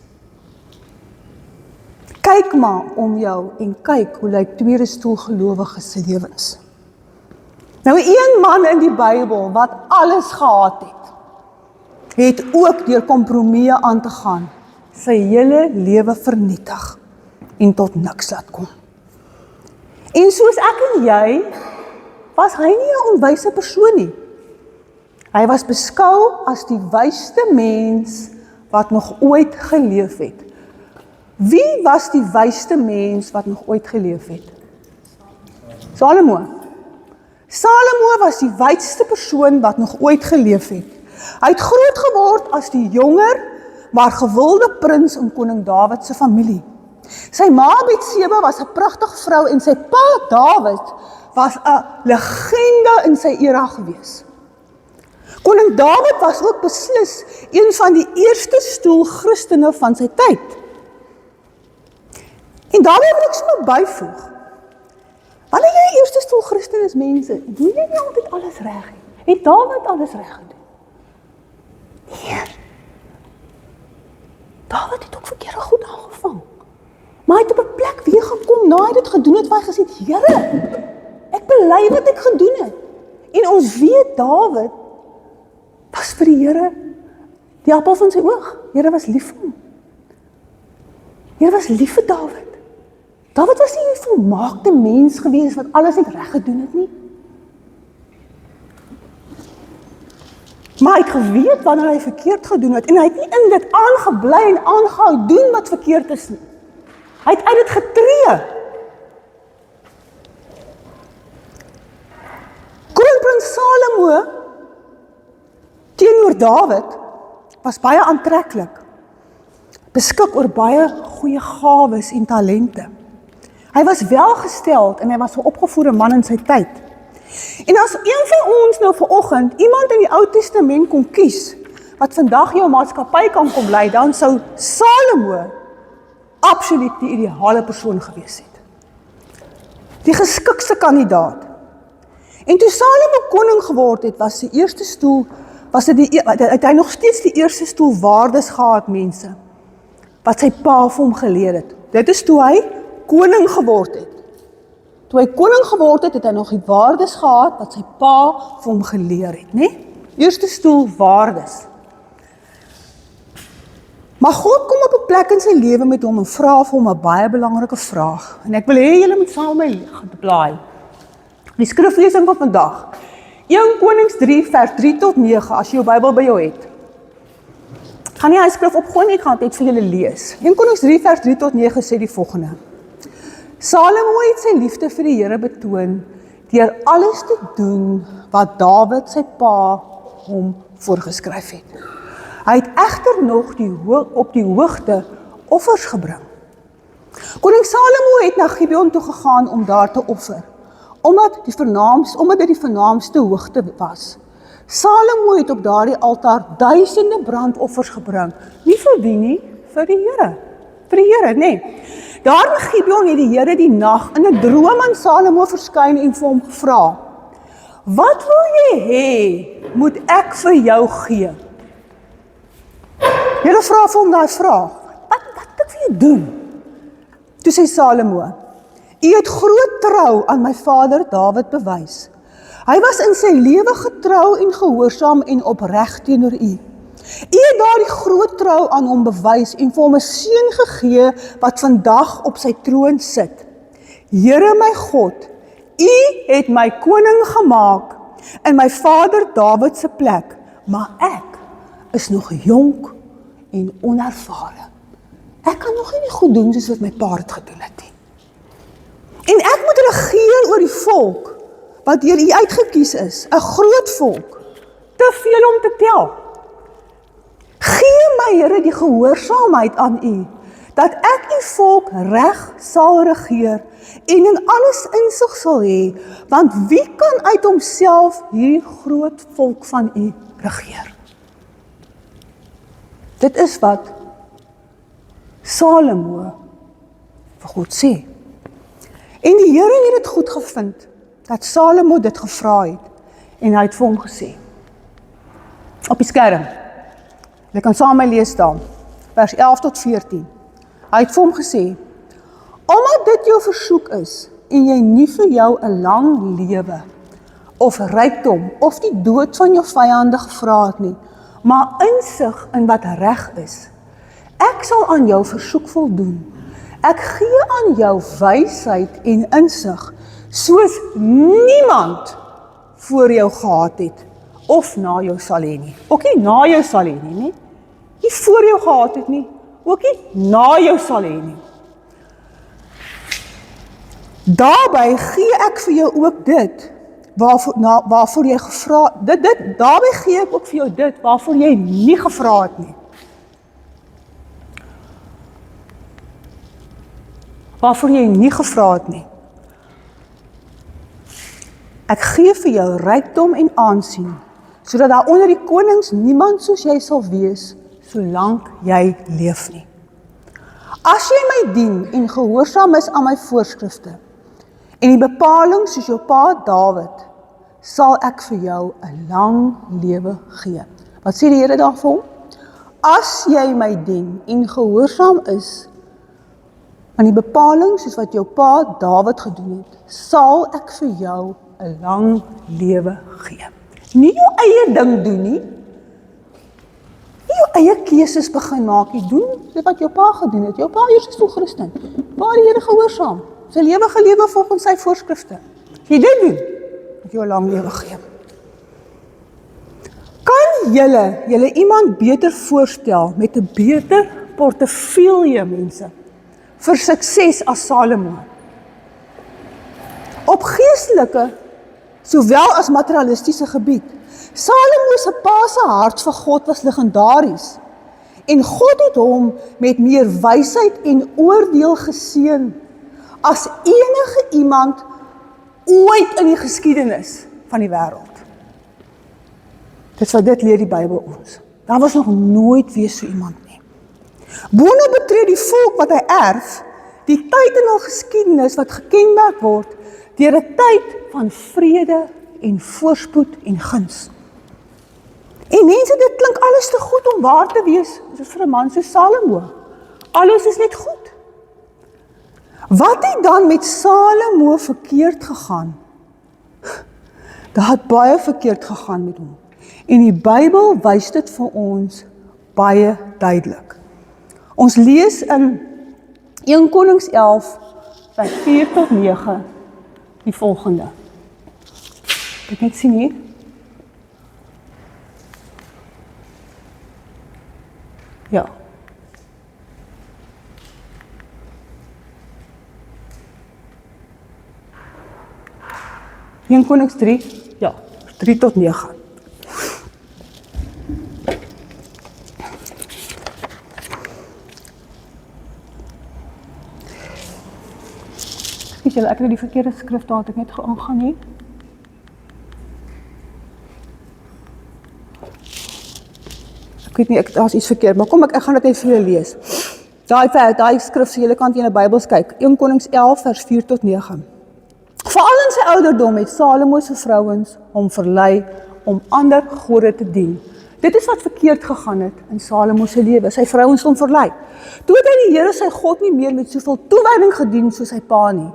Kyk maar om jou en kyk hoe lyk tweede stoel gelowiges se lewens. Nou, een man in die Bybel wat alles gehad het ook deur kompromieë aan te gaan, sy hele lewe vernietig en tot niks laat kom. En soos ek en jy, was hy nie 'n onwyse persoon nie. Hy was beskou as die wysste mens wat nog ooit geleef het. Wie was die wysste mens wat nog ooit geleef het? Salomo. Salomo was die wysste persoon wat nog ooit geleef het. Hy het groot geword as die jonger, maar gewilde prins in koning Dawid se familie. Sy ma Betseba was 'n pragtige vrou en sy pa Dawid was 'n legende in sy era gewees. Koning Dawid was ook beslis een van die eerste stoel Christene van sy tyd. En daarmee wil ek sommer byvoeg. Wanneer jy eerste stoel Christen is, mense, doen jy nie altyd alles reg nie. Het Dawid alles reg gedoen? Nee. Dawid het ook verkeerde goed aangevang. Maar hy het op 'n plek weer gekom, na hy dit gedoen het, waar hy gesê het, Here, ek bely wat ek gedoen het. En ons weet, Dawid was vir die Here die appel van sy oog. Here was lief vir hom. Here was lief vir Dawid. Dawid was nie 'n volmaakte mens gewees wat alles net reg gedoen het nie. Maar hy het geweet wanneer hy verkeerd gedoen het en hy het nie in dit aangebly en aangehou doen wat verkeerd is nie. Hy het uit dit getree. Kroonprins Salomo teenoor Dawid was baie aantreklik. Beskik oor baie goeie gawes en talente. Hy was welgesteld en hy was 'n opgevoede man in sy tyd. En as een van ons nou vanoggend iemand in die Ou Testament kon kies, wat vandag jou maatskappy kan kom lei, dan sou Salomo absoluut die ideale persoon gewees het. Die geskikste kandidaat. En toe Salomo koning geword het, was sy eerste stoel, het hy nog steeds die eerste stoel waardes gehad, mense, wat sy pa vir hom geleer het. Dit is toe hy koning geword het. Toe hy koning geword het, het hy nog die waardes gehad wat sy pa vir hom geleer het, né? Eerste stoel waardes. Maar God kom op 'n plek in sy lewe met hom en vra vir hom 'n baie belangrike vraag. En ek wil hê julle moet saam met my blaai. Die skriflesing van vandag. 1 Konings 3 vers 3 tot 9 as jy jou Bybel by jou het. Ek gaan nie hy skrif opgooi nie, ek gaan dit vir julle lees. 1 Konings 3 vers 3 tot 9 sê die volgende. Salomo het sy liefde vir die Here betoon deur alles te doen wat Dawid sy pa hom voorgeskryf het. Hy het egter nog op die hoogte offers gebring. Koning Salomo het na Gibeon toe gegaan om daar te offer, omdat dit die vernaamste hoogte was. Salomo het op daardie altaar duisende brandoffers gebring. Nie vir wie nie, vir die Here. Vir die Here, nee. Daar in Gibeon het die Here die nag in 'n droom aan Salomo verskyn en vir hom gevra: "Wat wil jy hê, moet ek vir jou gee?" Here vra vir hom daai vraag. Wat ek vir jou doen? Toe sê Salomo: "U het groot trou aan my vader Dawid bewys. Hy was in sy lewe getrou en gehoorsaam en opreg teenoor u. U het daardie groot trou aan hom bewys en vir hom 'n seun gegee wat vandag op sy troon sit. Here my God, u het my koning gemaak in my vader Dawid se plek, maar ek is nog jonk en onervare. Ek kan nog nie goed doen soos wat my pa het gedoen het nie. En ek moet regeer oor die volk wat deur u uitgekies is, 'n groot volk, te veel om te tel. Gee my, Here, die gehoorsaamheid aan U, dat ek U volk reg sal regeer en in alles insig sal hê, want wie kan uit homself hierdie groot volk van U regeer? Dit is wat Salomo vir God sê. En die Here het dit goed gevind, dat Salomo dit gevra het, en hy het vir hom gesê, op die skerm, jy kan saam my lees daar, vers 11 tot 14, hy het vir hom gesê, omdat dit jou versoek is, en jy nie vir jou 'n lang lewe, of rykdom, of die dood van jou vyande gevra het nie, maar insig in wat reg is. Ek sal aan jou versoek voldoen. Ek gee aan jou wysheid en insig, soos niemand voor jou gehad het, of na jou sal hê nie. Ook nie na jou sal hê nie, nie voor jou gehad het nie, ook nie na jou sal hê nie. Daarby gee ek vir jou ook dit, waarvoor jy gevra, daarby gee ek ook vir jou dit, waarvoor jy nie gevra het nie. Waarvoor jy nie gevra het nie. Ek gee vir jou rykdom en aansien, sodat daar onder die konings niemand soos jy sal wees, solank jy leef nie. As jy my dien en gehoorsaam is aan my voorskrifte, en die bepaling soos jou pa Dawid, sal ek vir jou 'n lang lewe gee. Wat sê die Here daar vir hom? As jy my dien en gehoorsaam is aan die bepaling soos wat jou pa Dawid gedoen het, sal ek vir jou 'n lang lewe gee. Nie jou eie ding doen nie. Nie jou eie keuses begin maak nie. Doen dit wat jou pa gedoen het. Jou pa is so Christen. Pa die Here gehoorsaam. Sy lewe gelewe volgens sy voorskrifte. As jy dit doen, moet jou 'n lang lewe gee. Kan julle iemand beter voorstel met 'n beter portefeulje, mense, vir sukses as Salomo? Op geestelike, sowel as materialistiese gebied. Salomo se pa se hart vir God was legendaries. En God het hom met meer wysheid en oordeel geseën as enige iemand ooit in die geskiedenis van die wêreld. Dit leer die Bybel ons. Daar was nog nooit weer so iemand nie. Boonop betree die volk wat hy erf, die tyd in hul geskiedenis wat gekenmerk word deur 'n tyd van vrede en voorspoed en guns. En mense, dit klink alles te goed om waar te wees, soos vir 'n man soos Salomo. Alles is net goed. Wat het dan met Salomo verkeerd gegaan? Daar het baie verkeerd gegaan met hom. En die Bybel wys dit vir ons baie duidelik. Ons lees in 1 Konings 11, vers 4 tot 9, die volgende. Ek net sien hier. Ja. In Konings 3, ja, 3 tot 9. Ek het die verkeerde skrif daar, ek net aangaan nie. Ek weet nie, daar is iets verkeerd, maar kom ek gaan dit net vir julle lees. Daai skrif sê julle kan teen 'n Bybels kyk. 1 Konings 11 vers 4 tot 9. Veral in sy ouderdom het Salomo se vrouens hom verlei om ander gode te dien. Dit is wat verkeerd gegaan het in Salomo se lewe. Sy vrouens hom verlei. Toe het hy die Here sy God nie meer met soveel toewyding gedien soos sy pa nie.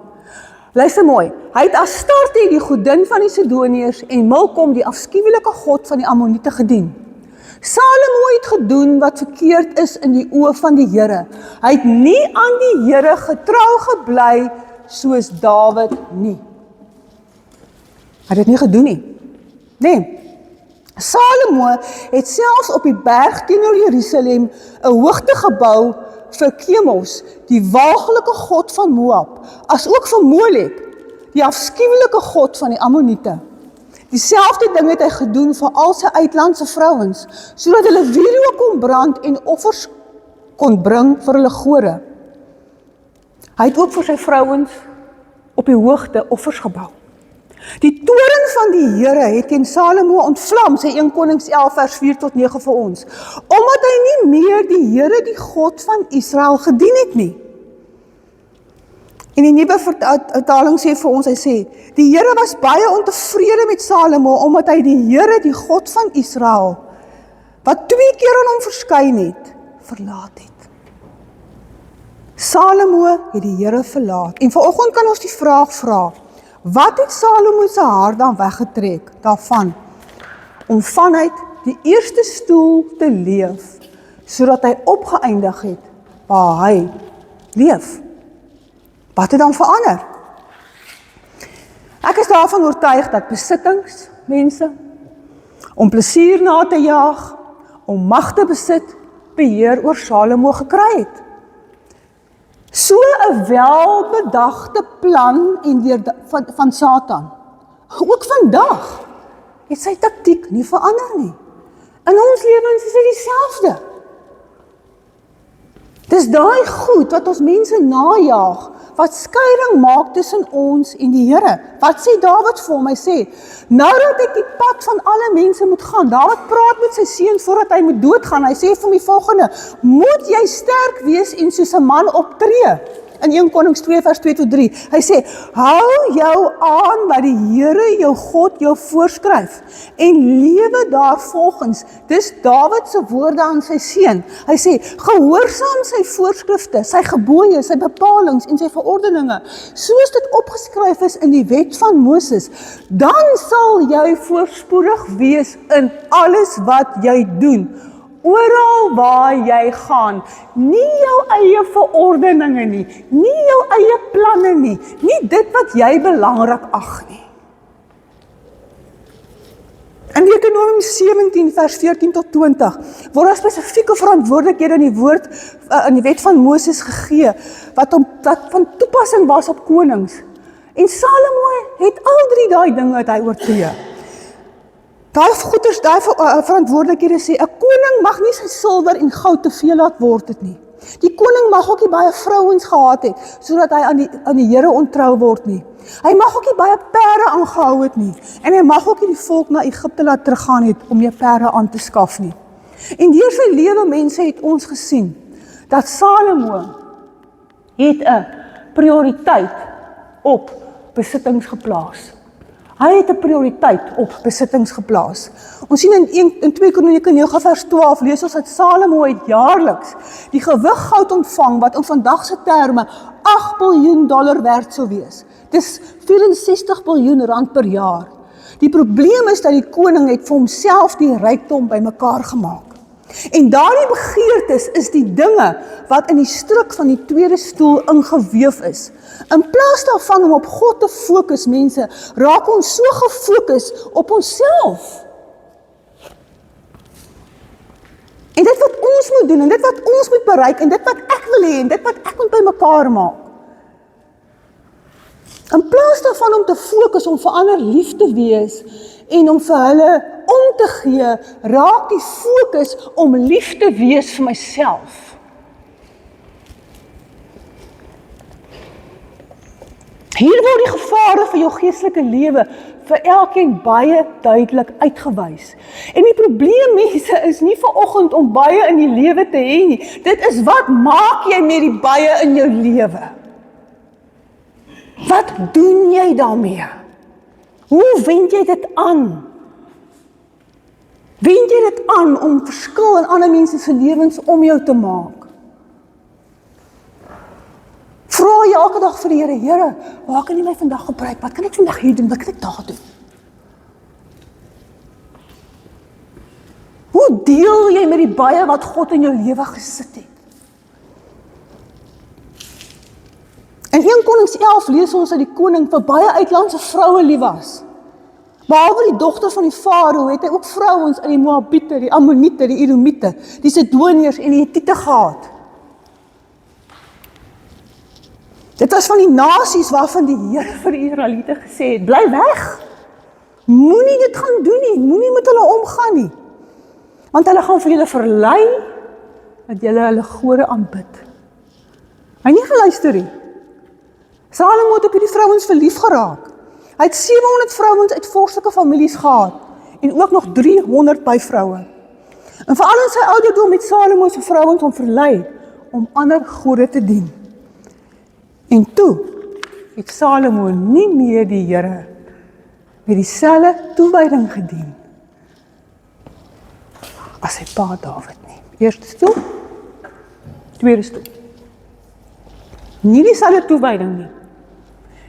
Luister mooi, hy het Astarte, die godin van die Sidoniërs, en Milkom, die afskuwelike god van die Ammoniete, gedien. Salomo het gedoen wat verkeerd is in die oë van die Here. Hy het nie aan die Here getrou gebly soos Dawid nie. Hy het dit nie gedoen nie. Nee. Salomo het selfs op die berg teenoor Jerusalem 'n hoogte gebou vir Kemos, die waaglike god van Moab, as ook vir Molek, die afskuwelike god van die Ammoniete. Dieselfde ding het hy gedoen vir al sy uitlandse vrouens, sodat hulle wierook kon brand en offers kon bring vir hulle gode. Hy het ook vir sy vrouens op die hoogte offers gebou. Die toorn van die Here het teen Salomo ontvlam, sê 1 Konings 11 vers 4 tot 9 vir ons, omdat hy nie meer die Here, die God van Israel gedien het nie. En die nuwe vertaling sê vir ons, hy sê, die Here was baie ontevrede met Salomo, omdat hy die Here, die God van Israel, wat 2 keer aan hom verskyn het, verlaat het. Salomo het die Here verlaat. En vanoggend kan ons die vraag vra, wat het Salomo se hart dan weggetrek daarvan, om vanuit die eerste stoel te leef, sodat hy opgeëindig het, waar hy leef? Wat het dan verander? Ek is daarvan oortuig dat besittings, mense, om plesier na te jaag, om mag te besit, beheer oor Salomo gekry het. So 'n welbedagte plan van Satan. Ook vandag het sy taktiek nie verander nie. In ons lewens is dit dieselfde. Dis daai goed wat ons mense najaag, wat skeiding maak tussen ons en die Here. Wat sê Dawid vir hom? Hy sê, nou dat ek die pad van alle mense moet gaan, Dawid praat met sy seun voordat hy moet doodgaan, hy sê vir hom die volgende, moet jy sterk wees en soos 'n man optree. In 1 Konings 2 vers 2 tot 3, hy sê, hou jou aan wat die Here jou God jou voorskryf, en lewe daarvolgens. Dis Dawid se woorde aan sy seun. Hy sê, gehoorsaam sy voorskrifte, sy gebooie, sy bepalings en sy verordeninge, soos dit opgeskryf is in die wet van Moses, dan sal jy voorspoedig wees in alles wat jy doen. Oral waar jy gaan, nie jou eie verordeninge nie jou eie planne nie dit wat jy belangrik ag nie. In Deuteronomium 17 vers 14 tot 20 word daar spesifieke verantwoordelikhede in die woord in die wet van Moses gegee wat van toepassing was op konings. En Salomo het al 3 daai dinge het hy oortree. Daai verantwoordelikhede sê, 'n koning mag nie sy silwer en goud te veel laat word het nie. Die koning mag ook nie baie vrouens gehad het, sodat hy aan die Here ontrou word nie. Hy mag ook nie baie perde aangehou het nie, en hy mag ook nie die volk na Egipte laat teruggaan het, om meer perde aan te skaf nie. En deur sy lewe, mense, het ons gesien, dat Salomo het 'n prioriteit op besittings geplaas. Hy het 'n prioriteit op besittings geplaas. Ons sien in 2 Kronieke 9 vers 12 lees ons dat Salomo het jaarliks die gewig goud ontvang wat in vandag se terme $8 biljoen werd sou wees. Dis 64 biljoen rand per jaar. Die probleem is dat die koning het vir homself die rykdom bymekaar gemaak. En daardie begeertes is die dinge wat in die stryk van die tweede stoel ingeweef is. In plaas daarvan om op God te fokus, mense, raak ons so gefokus op onsself. En dit wat ons moet doen, en dit wat ons moet bereik, en dit wat ek wil hê, en dit wat ek moet bymekaar maak. In plaas daarvan om te fokus om vir ander lief te wees, en om vir hulle om te gee, raak die fokus om lief te wees vir myself. Hier word die gevare vir jou geestelike lewe vir elkeen baie duidelik uitgewys. En die probleem, mense, is nie vanoggend om baie in die lewe te hê nie. Dit is wat maak jy met die baie in jou lewe? Wat doen jy daarmee? Hoe wend jy dit aan? Wend jy dit aan om verskil in ander mense se lewens om jou te maak? Vra jy elke dag vir die Here, Here, waar kan jy my vandag gebruik? Wat kan ek vandag hier doen? Wat kan ek daar doen? Hoe deel jy met die baie wat God in jou lewe gesit het? In 1 Konings 11 lees ons dat die koning vir baie uitlandse vroue lief was. Behalwe die dogter van die farao het hy ook vrouens in die Moabiete, die Ammoniete, die Edomiete, die Sidoniërs en die Hittite gehad. Dit was van die nasies waarvan die Here vir die Israeliete gesê het, bly weg. Moenie dit gaan doen nie, moenie met hulle omgaan nie. Want hulle gaan vir julle verlei, dat julle hulle gode aanbid. Hy het nie geluister nie. Salomo het op hierdie vrouens verlief geraak. Hy het 700 vrouens uit vorslike families gehad, en ook nog 300 byvroue. En veral in sy ouderdom het Salomo sy vrouens om verlei, om ander gode te dien. En toe het Salomo nie meer die Here met dieselfde toewyding gedien as sy pa Dawid nie. Eerste stoel, tweede stoel. Nie dieselfde toewyding nie.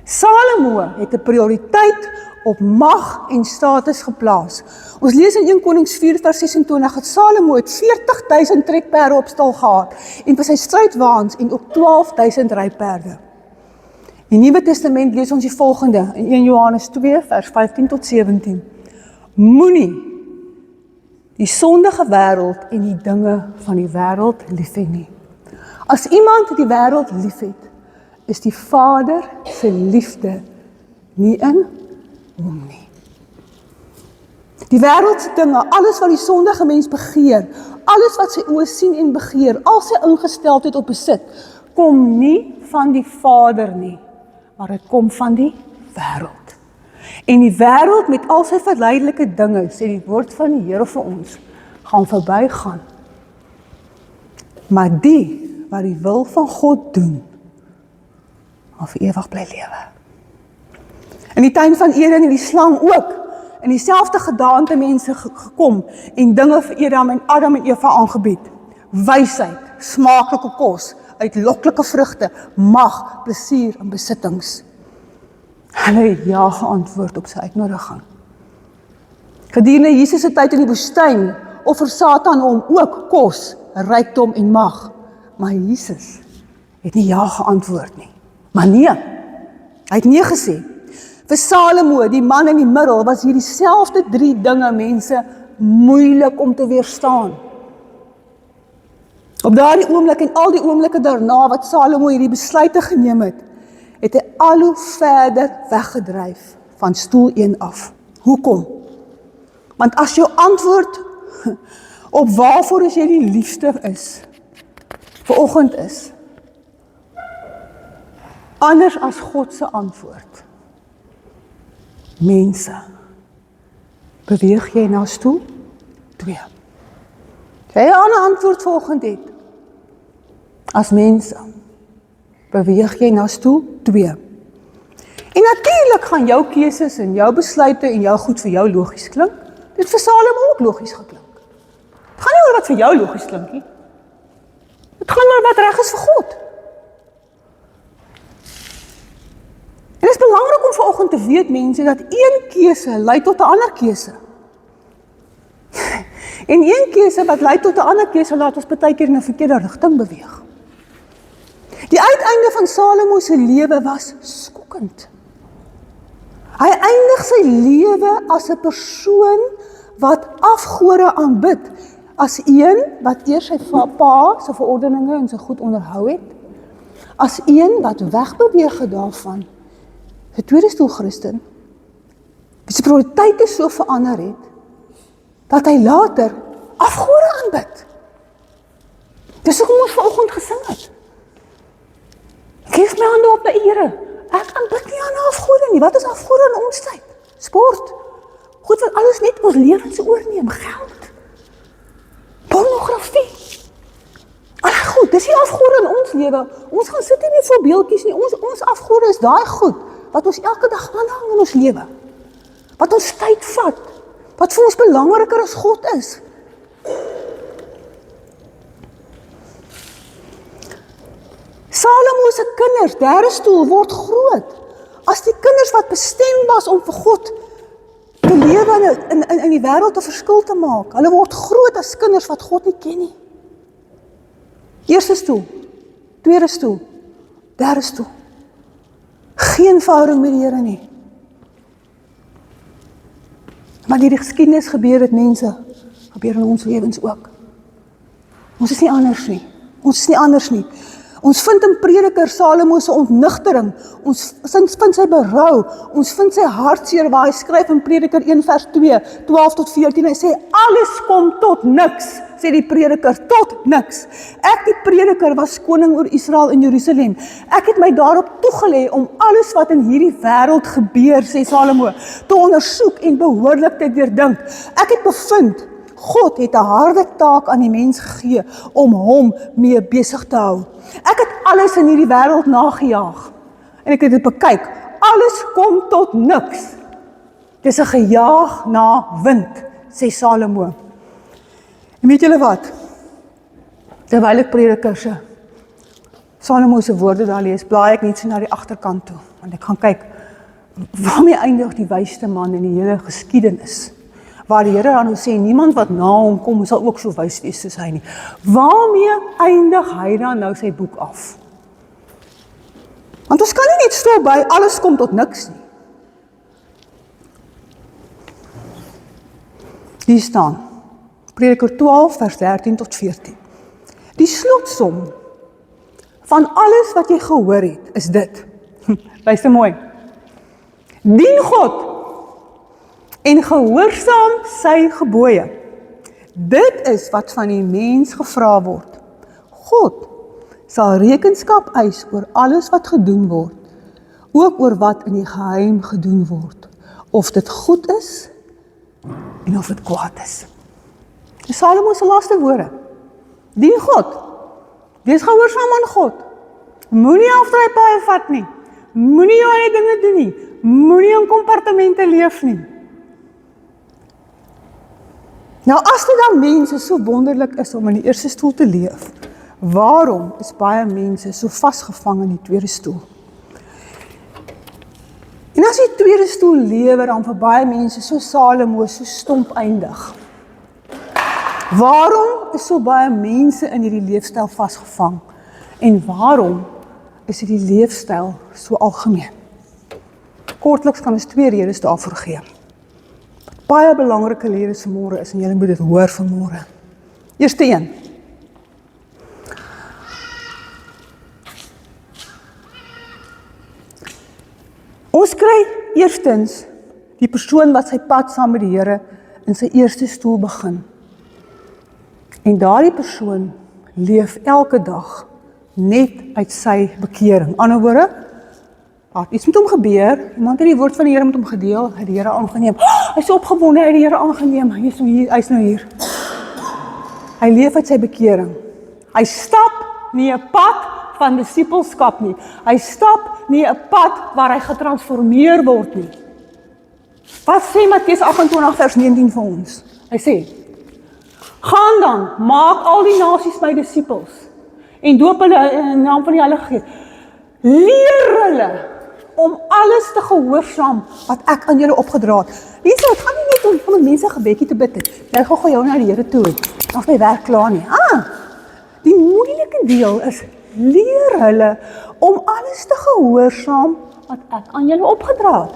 Salomo het 'n prioriteit op mag en status geplaas. Ons lees in 1 Konings 4 vers 26 dat Salomo het 40.000 trekperde op stal gehad en vir sy strijdwaans en ook 12.000 ryperde. In die Nuwe Testament lees ons die volgende in 1 Johannes 2 vers 15 tot 17. Moenie die sondige wêreld en die dinge van die wêreld lief hê nie. As iemand die wêreld liefhet, is die Vader se liefde nie in hom nie. Die wêreldse dinge, alles wat die sondige mens begeer, alles wat sy oë sien en begeer, al sy ingesteldheid op besit, kom nie van die Vader nie, maar dit kom van die wêreld. En die wêreld met al sy verleidelike dinge, sê die woord van die Here vir ons, gaan verbygaan. Maar die wat die wil van God doen, gaan vir ewig bly lewe. In die tuin van Eden het die slang ook in dieselfde gedaante mense gekom en dinge vir Adam en Eva aangebied. Wysheid, smaaklike kos, uitloklike vrugte, mag, plesier en besittings. Hulle het ja geantwoord op sy uitnodiging. Gedurende Jesus se tyd in die woestyn offer Satan hom ook kos, rykdom en mag. Maar Jesus het nie ja geantwoord nie. Maar nee, hy het nee gesê. Vir Salomo, die man in die middel, was hier dieselfde 3 dinge mense moeilik om te weerstaan. Op daardie oomblik en al die oomblikke daarna wat Salomo hierdie besluite geneem het, het hy al hoe verder weggedryf van stoel 1 af. Hoekom? Want as jou antwoord op waarvoor as jy die liefste is, vanoggend is, anders as God se antwoord. Mense, beweeg jy na stoel 2. Jy 'n ander antwoord vanoggend het, as mense, beweeg jy na stoel 2. En natuurlik gaan jou keuses en jou besluite en jou goed vir jou logies klink. Dit vir Salomo ook logies geklink. Het gaan nie oor wat vir jou logies klink nie. Het gaan oor wat reg is vir God. En dit is belangrik om vanoggend te weet, mense, dat een keuse lei tot 'n ander keuse. En een keuse wat lei tot 'n ander keuse laat ons baie keer in 'n verkeerde rigting beweeg. Die uiteinde van Salomo se lewe was skokkend. Hy eindig sy lewe as 'n persoon wat afgode aanbid, as een wat eers sy pa se verordeninge en sy goed onderhou het, as een wat wegbeweeg het daarvan, sy tweede stoel Christen, wie sy prioriteite so verander het, dat hy later afgode aanbid. Dis hoekom ons vanoggend gesing het. Geef my hande op na Here. Ek aanbid nie aan afgode nie. Wat is afgode in ons tyd? Sport. Goed wat alles net ons lewens oorneem. Geld. Pornografie. Goed, dis nie afgode in ons lewe. Ons gaan sit nie net vir beeldjies nie. Ons afgode is daai goed wat ons elke dag aanhang in ons lewe. Wat ons tyd vat. Wat vir ons belangriker as God is. Salomo se kinders, derde stoel, word groot. As die kinders wat bestem was om vir God te lewe in die wêreld 'n verskil te maak. Hulle word groot as kinders wat God nie ken nie. Eerste stoel, tweede stoel, derde stoel. Geen verhouding met die Here nie. Maar die geskiedenis gebeur dit, mense, gebeur in ons lewens ook. Ons is nie anders nie. Ons is nie anders nie. Ons vind in Prediker Salomo se ontnigtering, ons vind sy berou, ons vind sy hartseer waar hy skryf in Prediker 1 vers 2, 12 tot 14, hy sê, alles kom tot niks, sê die Prediker, tot niks. Ek die Prediker was koning oor Israel in Jerusalem. Ek het my daarop toegelê om alles wat in hierdie wêreld gebeur, sê Salomo, te ondersoek en behoorlik te deurdink. Ek het bevind, God het 'n harde taak aan die mens gegee om hom mee besig te hou. Ek het alles in hierdie wêreld nagejaag en ek het dit bekyk. Alles kom tot niks. Dis 'n gejaag na wind, sê Salomo. En weet julle wat? Terwyl ek Prediker Salomo se woorde daar lees, blaai ek net so na die agterkant toe, want ek gaan kyk, waarmee eindig die wysste man in die hele geskiedenis? Waar die Here dan sê, niemand wat na hom kom, sal ook so wys wees soos hy nie. Waarmee eindig hy dan nou sy boek af? Want ons kan nie net stop by, alles kom tot niks nie. Hier staan, Prediker 12 vers 13 tot 14. Die slotsom van alles wat jy gehoor het, is dit. Luister mooi. Dien God en gehoorsaam sy gebooie. Dit is wat van die mens gevra word. God sal rekenskap eis oor alles wat gedoen word, ook oor wat in die geheim gedoen word, of dit goed is en of dit kwaad is. Dis Salomo se laaste woorde. Dien God. Wees gehoorsaam aan God. Moenie afdraai vat nie. Moenie jou eie dinge doen nie. Moenie in kompartemente leef nie. Nou as dit dan mense so wonderlik is om in die eerste stoel te leef, waarom is baie mense so vasgevang in die tweede stoel? En as die tweede stoel lewe dan vir baie mense so Salomo so stomp eindig, waarom is so baie mense in hierdie leefstyl vasgevang? En waarom is hierdie leefstyl so algemeen? Kortliks kan ons 2 redes daarvoor gee. Baie belangrike redes vanmôre is en julle moet dit hoor vanmôre. Eerste een. Ons kry eerstens die persoon wat sy pad saam met die Here in sy eerste stoel begin. En daardie persoon leef elke dag net uit sy bekering. Ander woorde, wat iets met hom gebeur, iemand het die woord van die Here met hom gedeel, het die Here aangeneem. Hy is opgewonde, hy het die Here aangeneem, hy is nou hier. Hy leef uit sy bekering. Hy stap nie 'n pad van disippelskap nie. Hy stap nie 'n pad waar hy getransformeer word nie. Wat sê Matteus 28 vers 19 vir ons? Hy sê, gaan dan, maak al die nasies my disippels en doop hulle in naam van die Heilige Gees. Leer hulle om alles te gehoorsaam wat ek aan julle opgedra het. Mense, het gaan nie net om mense gebedjie te bid het. Jy gaan gou jou na die Here toe. Dan is my werk klaar nie. Die moeilike deel is, leer hulle om alles te gehoorsaam wat ek aan julle opgedra het.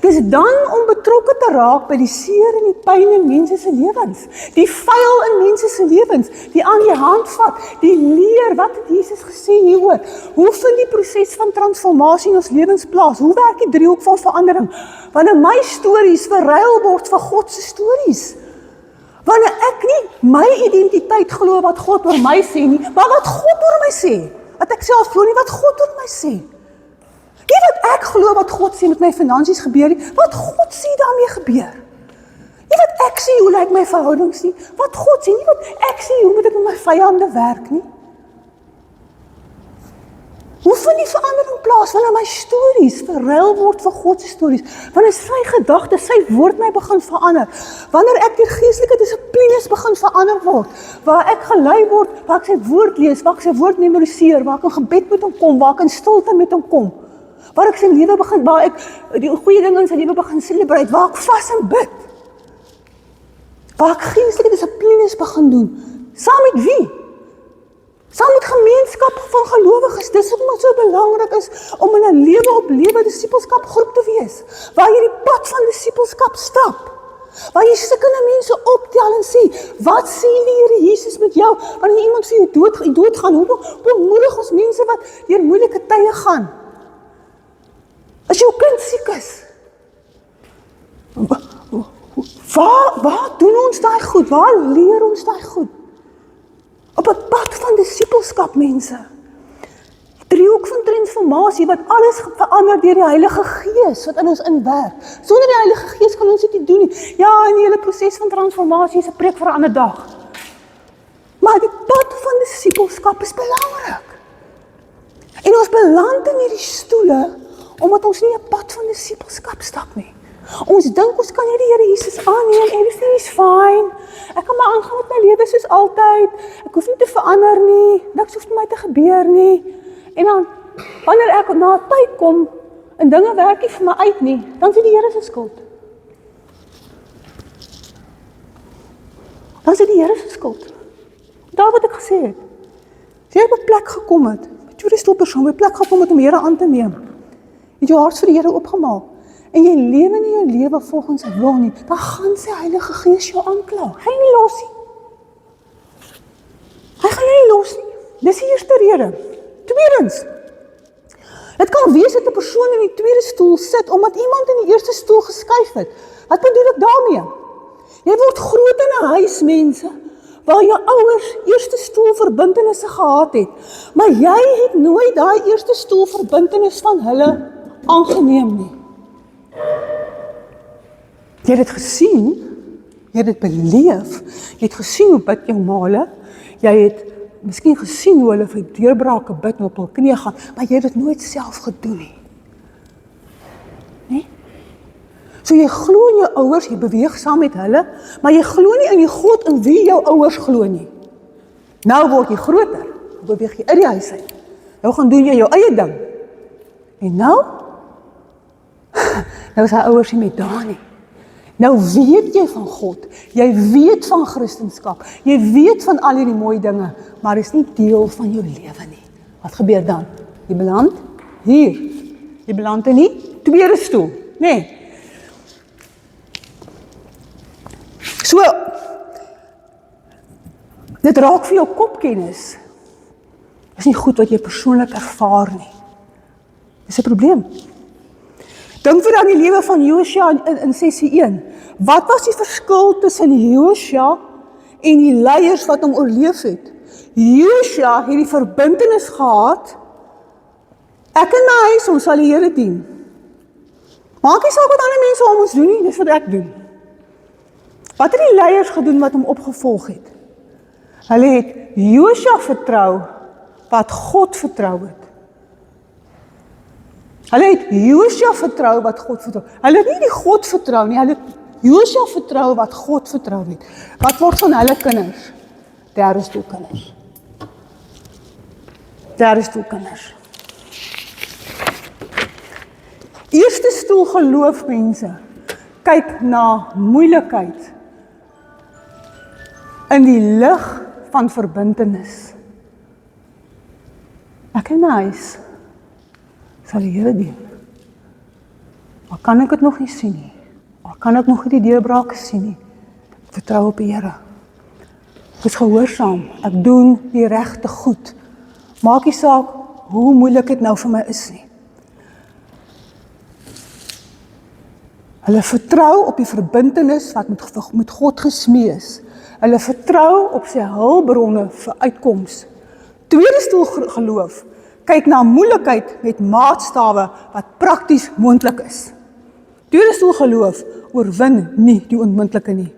Dis dan om betrokke te raak by die seer en die pyn in mense se lewens, die vuil in mense se lewens, die aan die hand vat, die leer, wat het Jesus gesê hieroor? Hoe vind die proses van transformasie in ons lewens plaas? Hoe werk die driehoek van verandering? Wanneer my stories verruil word vir God se stories. Wanneer ek nie my identiteit glo wat God oor my sê nie, maar wat God oor my sê. Wat ek self glo nie, wat God oor my sê. Nie wat ek glo wat God sê met my finansies gebeur nie, wat God sê daarmee gebeur. Nie wat ek sê hoe lyk my verhoudings nie, wat God sê, nie wat ek sê hoe moet ek met my vyande werk nie. Hoe vind die verandering plaas wanneer my stories verruil word vir God se stories? Wanneer sy gedagtes, sy woord my begin verander. Wanneer ek deur geestelike dissiplines begin verander word, waar ek gelei word, waar ek sy woord lees, waar ek sy woord memoriseer, waar ek in gebed met hom kom, waar ek in stilte met hom kom. Waar ek sy lewe begin, waar ek die goeie dinge in sy lewe begin celebrate, waar ek vas en bid. Waar ek geestelike dissiplines begin doen. Saam met wie? Saam met gemeenskap van gelowiges. Dis wat so belangrik is om in 'n lewe op lewe disippelskap groep te wees. Waar jy die pad van disippelskap stap. Waar jy stukkende mense optel en sê, wat sê die Here Jesus met jou? Wanneer iemand vir jou doodgaan, hoe bemoedig ons mense wat deur moeilike tye gaan? As jou kind siek is, waar doen ons daai goed? Waar leer ons daai goed? Op 'n pad van disippelskap, mense. Driehoek van transformasie wat alles verander deur die Heilige Gees wat in ons inwerk. Sonder die Heilige Gees kan ons dit nie doen nie. Ja, in die hele proses van transformasie is 'n preek vir 'n ander dag. Maar die pad van disippelskap is belangrik. En ons beland in hierdie stoele omdat ons nie 'n pad van disippelskap stap nie. Ons dink ons kan nie die Here Jesus aanneem, everything is fine. Ek kan maar aangaan met my lewe soos altyd. Ek hoef nie te verander nie. Niks hoef met my te gebeur nie. En dan, wanneer ek na 'n tyd kom, en dinge werk nie vir my uit nie, dan is dit die Here se skuld. Dan is dit die Here se skuld. Daar wat ek gesê het. As jy op 'n plek gekom het, met jou stoppersom, op 'n plek gekom het om die Here aan te neem, het jou hart vir die Here oopgemaak, en jy lewe nie jou lewe volgens sy wil nie, dan gaan sy Heilige Gees jou aankla. Hy gaan nie los nie. Hy gaan nie los nie. Dis die eerste rede. Tweedens, dit kan wees dat 'n persoon in die tweede stoel sit, omdat iemand in die eerste stoel geskuif het. Wat bedoel ek daarmee? Jy word groot in 'n huis, mense, waar jou ouers eerste stoel verbintenisse gehad het, maar jy het nooit daai eerste stoel verbintenis van hulle aangeneem nie. Jy het dit gesien, jy het dit beleef, jy het gesien hoe bid jou male, jy het miskien gesien hoe hulle vir deurbrake bid en op hul knieë gaan, maar jy het dit nooit self gedoen nie. Nee? So jy glo in jou ouers, jy beweeg saam met hulle, maar jy glo nie in die God in wie jou ouers glo nie. Nou word jy groter, nou beweeg jy uit die huis uit. Nou gaan doen jy jou eie ding. En nou is hy ouers nie meer daar nie. Nou weet jy van God, jy weet van Christendom, jy weet van al hierdie mooi dinge, maar is nie deel van jou lewe nie. Wat gebeur dan? Jy beland hier. Jy beland in die tweede stoel, nee. So, dit raak vir jou kopkennis. Dis nie goed wat jy persoonlik ervaar nie. Dis 'n probleem. Dink vir aan die lewe van Josua in sessie 1. Wat was die verskil tussen Josua en die leiers wat hom oorleef het? Josua het die verbintenis gehad, ek en my huis, ons sal die Here dien. Maak nie saak wat ander mense om ons doen nie, dis wat ek doen. Wat het die leiers gedoen wat hom opgevolg het? Hulle het Josua vertrou wat God vertrou het. Hulle het Josua vertrou wat God vertrou. Hulle het nie die God vertrou nie, hulle het Josua vertrou wat God vertrou het. Wat word van hulle kinders? Derde stoel kinders. Derde stoel kinders. Eerste stoel geloof, mense. Kyk na moeilikheid in die lig van verbintenis. Ek en my huis sal die Here dien. Maar kan ek dit nog nie sien nie? Maar kan ek nog nie die deurbrake sien nie? Ek vertrou op die Here. Ek is gehoorsaam. Ek doen die regte goed. Maak nie saak hoe moeilik dit nou vir my is nie. Hulle vertrou op die verbintenis wat met God gesmee is. Hulle vertrou op sy hulpbronne vir uitkoms. Tweede stoel geloof. Kyk na moeilikheid met maatstawe wat prakties moontlik is. Tweede stoel geloof oorwin nie die onmoontlike nie.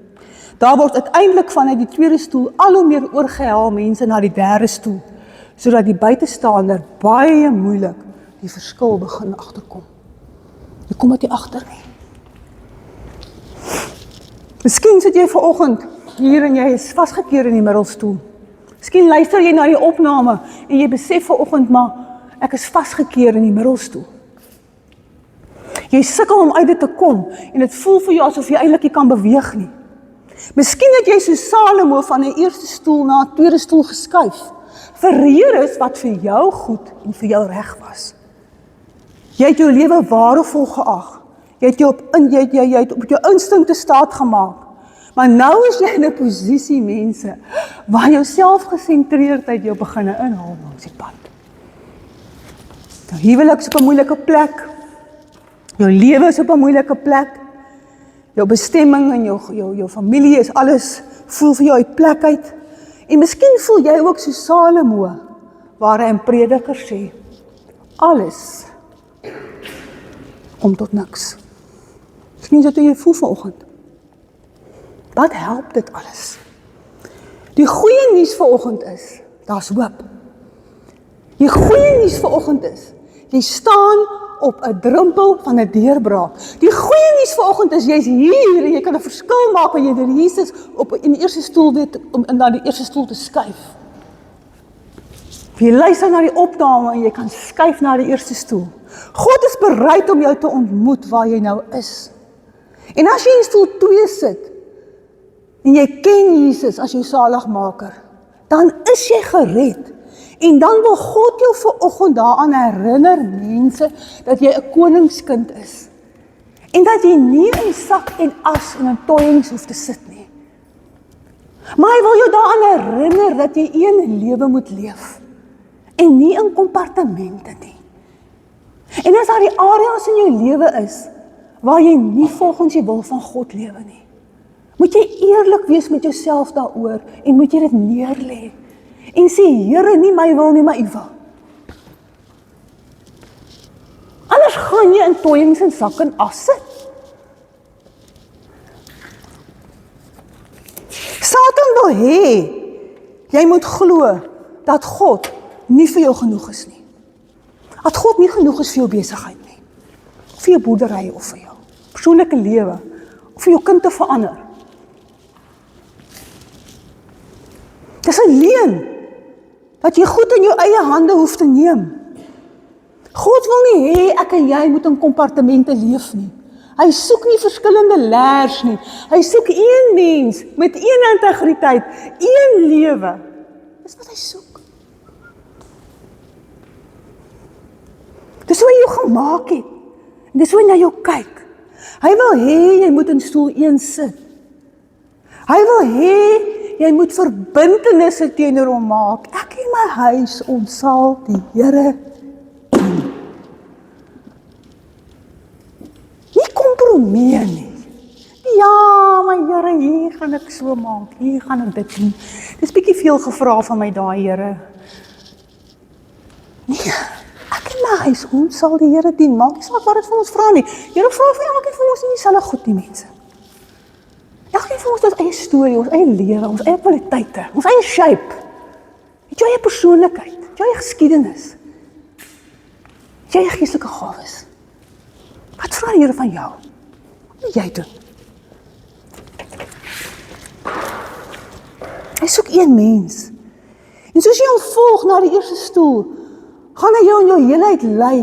Daar word uiteindelik vanuit die tweede stoel al hoe meer oorgehaal mense na die derde stoel, sodat die buitestander baie moeilik die verskil begin agterkom. Jy kom dit nie agter nie. Miskien sit jy vanoggend hier en jy is vasgekeer in die middelstoel. Miskien luister jy na die opname en jy besef vanoggend, maar ek is vasgekeer in die middelstoel. Jy sukkel om uit dit te kom en dit voel vir jou asof jy eintlik nie kan beweeg nie. Miskien het jy soos Salomo van 'n eerste stoel na 'n tweede stoel geskuif vir redes wat vir jou goed en vir jou reg was. Jy het jou lewe waardevol geag. Jy het jy het op jou instinkte staat gemaak. Maar nou is jy in 'n posisie, mense, waar jou selfgesentreerdheid jou begin inhaal langs die pad. Nou, huwelik is op 'n moeilike plek. Jou lewe is op 'n moeilike plek. Jou bestemming en jou familie is alles, voel vir jou uit plek uit. En miskien voel jy ook so Salomo, waar hy in Prediker sê, alles kom tot niks. Miskien so toe jy voel vanoggend. Wat help dit alles? Die goeie nuus vanoggend is, daar's hoop. Die goeie nuus vanoggend is, jy staan op 'n drempel van 'n deurbraak. Die goeie nuus vanoggend is, jy's hier en jy kan 'n verskil maak wanneer jy deur Jesus in die eerste stoel weet om na die eerste stoel te skuif. Jy luister na die opname en jy kan skuif na die eerste stoel. God is bereid om jou te ontmoet waar jy nou is. En as jy in stoel 2 sit, en jy ken Jesus as jou saligmaker, dan is jy gered. En dan wil God jou vanoggend daaraan herinner, mense, dat jy 'n koningskind is. En dat jy nie in sak en as en in tooiings hoef te sit nie. Maar hy wil jou daaraan herinner dat jy een lewe moet leef. En nie in kompartemente nie. En as daar die areas in jou lewe is, waar jy nie volgens die wil van God lewe nie, moet jy eerlik wees met jouself daaroor en moet jy dit neerlê. En sê, Here, nie my wil nie, maar U wil. Anders gaan jy in tooiings en sak en as sit. Satan wil hê, jy moet glo dat God nie vir jou genoeg is nie. Dat God nie genoeg is vir jou besigheid nie. Of vir jou boerdery of vir jou persoonlike lewe. Of vir jou kind te verander. Dis 'n leuen. Dat jy goed in jou eie hande hoef te neem. God wil nie hê ek en jy moet in kompartemente leef nie. Hy soek nie verskillende leers nie. Hy soek een mens met een integriteit, een lewe. Dis wat hy soek. Dis hoe hy jou gemaak het. En dis hoe hy na jou kyk. Hy wil hê jy moet in stoel 1 sit. Hy wil hê jy moet verbintenisse teenoor hom maak. Ek en my huis, ons sal die Here dien. Nie kompromie nie. Ja, my Here, hier gaan ek so maak, hier gaan ek dit doen. Dis bietjie veel gevra van my daai, Here. Nee, ek en my huis, ons sal die Here dien. Maak nie saak wat dit vir ons vra nie. Here vra vir elkeen van ons nie dieselfde goed nie, mense. Elkeen van ons het ons eie storie, ons eie lewe, ons eie kwaliteite, ons eie shape. Het jou eie persoonlikheid, het jou eie geskiedenis, het jou eie geestelike gawes. Wat vra die Here van jou? Wat moet jy doen? Hy soek een mens. En soos jy hom volg na die eerste stoel, gaan hy jou in jou heelheid lei.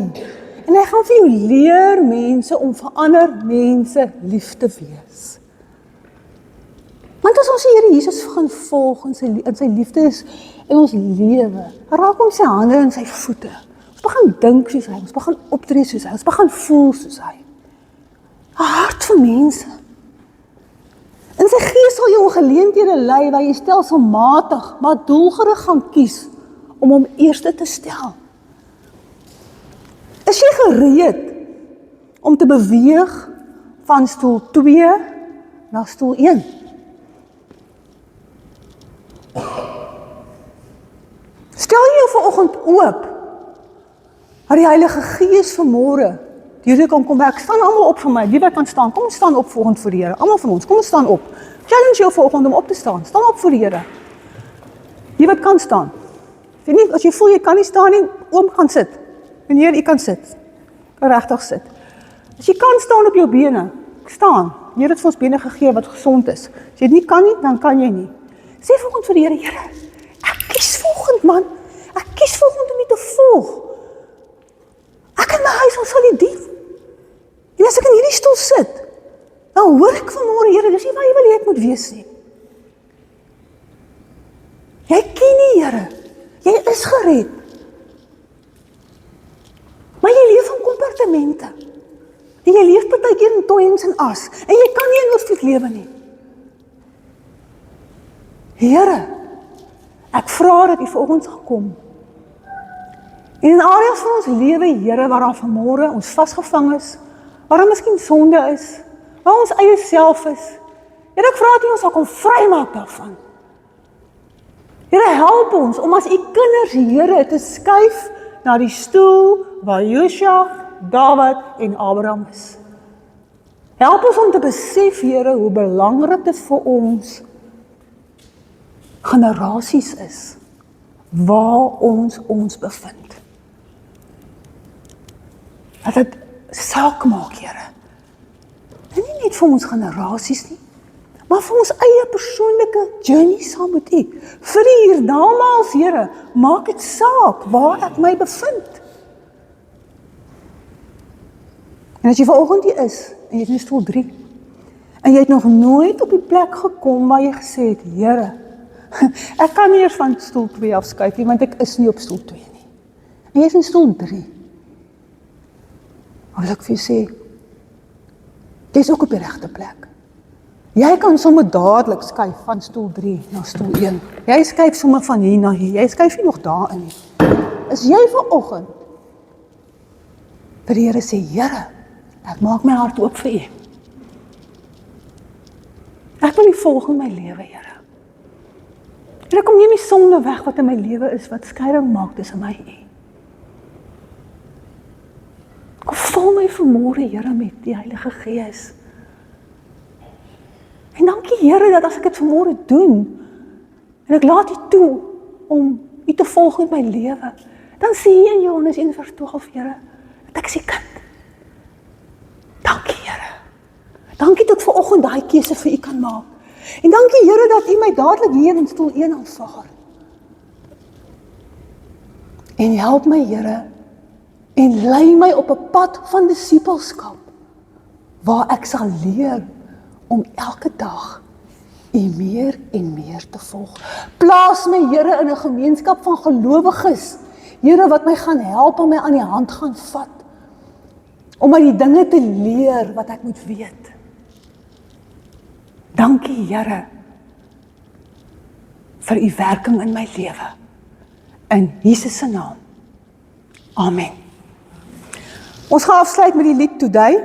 En hy gaan vir jou leer mense om vir ander mense lief te wees. Want as ons die Here Jesus gaan volg in sy liefde is in ons lewe, raak hom sy hande en sy voete. Ons begin dink soos hy, ons begin optree soos hy, ons begin voel soos hy. 'n Hart vir mense. In sy gees sal jou geleenthede lei waar jy stelselmatig, maar doelgerig gaan kies om hom eerste te stel. Is jy gereed om te beweeg van stoel 2 na stoel 1? Stel jou vanoggend oop, dat die Heilige Gees vanmôre deur jou kan kom werk. Staan almal op vir my, wie wat kan staan, kom ons staan op volgend voor die Here, almal van ons, kom ons staan op. Challenge jou vanoggend om op te staan, staan op voor die Here. Wie wat kan staan. As jy voel jy kan nie staan nie, oom gaan sit. Meneer, jy kan sit, kan regtig sit. As jy kan staan op jou bene, staan. Die Here het vir ons bene gegee wat gesond is. As jy dit nie kan nie, dan kan jy nie. Sê volgend vir die Here, Here, ek kies volgend man, ek kies volgend om nie te volg. Ek in my huis, ons sal nie dien. En as ek in hierdie stoel sit, dan hoor ek vanmôre, Here, dis nie waar jy wil hê ek moet wees nie. Jy ken nie, Here, jy is gered. Maar jy leef in kompartemente. En jy leef partykeer in toiings en as, en jy kan nie in oorvloed lewe nie. Here, ek vra dat U vir ons sal kom. En in areas van ons lewe, Here, waar daar vanmôre ons vasgevang is, waar daar miskien sonde is, waar ons eie self is, Here, ek vra dat U ons sal kom vrymaak daarvan. Here, help ons om as U kinders, Here, te skuif na die stoel waar Josua, Dawid en Abraham is. Help ons om te besef, Here, hoe belangrik dit vir ons generasies is, waar ons bevind. Dat dit saak maak, Here. En nie net vir ons generasies nie, maar vir ons eie persoonlike journey saam met U. Vir die hiernamaals, Here, maak dit saak waar ek my bevind. En as jy vanoggend hier is, en jy het in stoel 3, en jy het nog nooit op die plek gekom waar jy gesê het, Here, ek kan nie eers van stoel 2 afskuif nie, want ek is nie op stoel 2 nie. En jy is in stoel 3. Maar wil ek vir jou sê, jy is ook op die regte plek. Jy kan sommer dadelik skuif van stoel 3 na stoel 1. Jy skuif sommer van hier na hier. Jy skuif nie nog daarin nie. Is jy vanoggend vir die Here sê, Here, ek maak my hart oop vir U. Ek wil U volg in my lewe, Here. Here, kom neem die sonde weg wat in my lewe is, wat skeiding maak tussen my en U. Kom vul my vanmôre, Here, met die Heilige Gees. En dankie, Here, dat as ek dit vanmôre doen, en ek laat U toe om U te volg met my lewe, dan sê U in Johannes 1:12, Here, dat ek is U kind. Dankie, Here. Dankie dat ek vanoggend daai keuse vir U kan maak. En dankie, Here, dat U my dadelik hier in stoel 1 aanvaar. En help my, Here, en lei my op 'n pad van disippelskap, waar ek sal leer om elke dag U meer en meer te volg. Plaas my, Here, in 'n gemeenskap van gelowiges, Here, wat my gaan help en my aan die hand gaan vat, om my die dinge te leer wat ek moet weet. Dankie, Here, vir U werking in my lewe. In Jesus se naam. Amen. Ons gaan afsluit met die lied Today.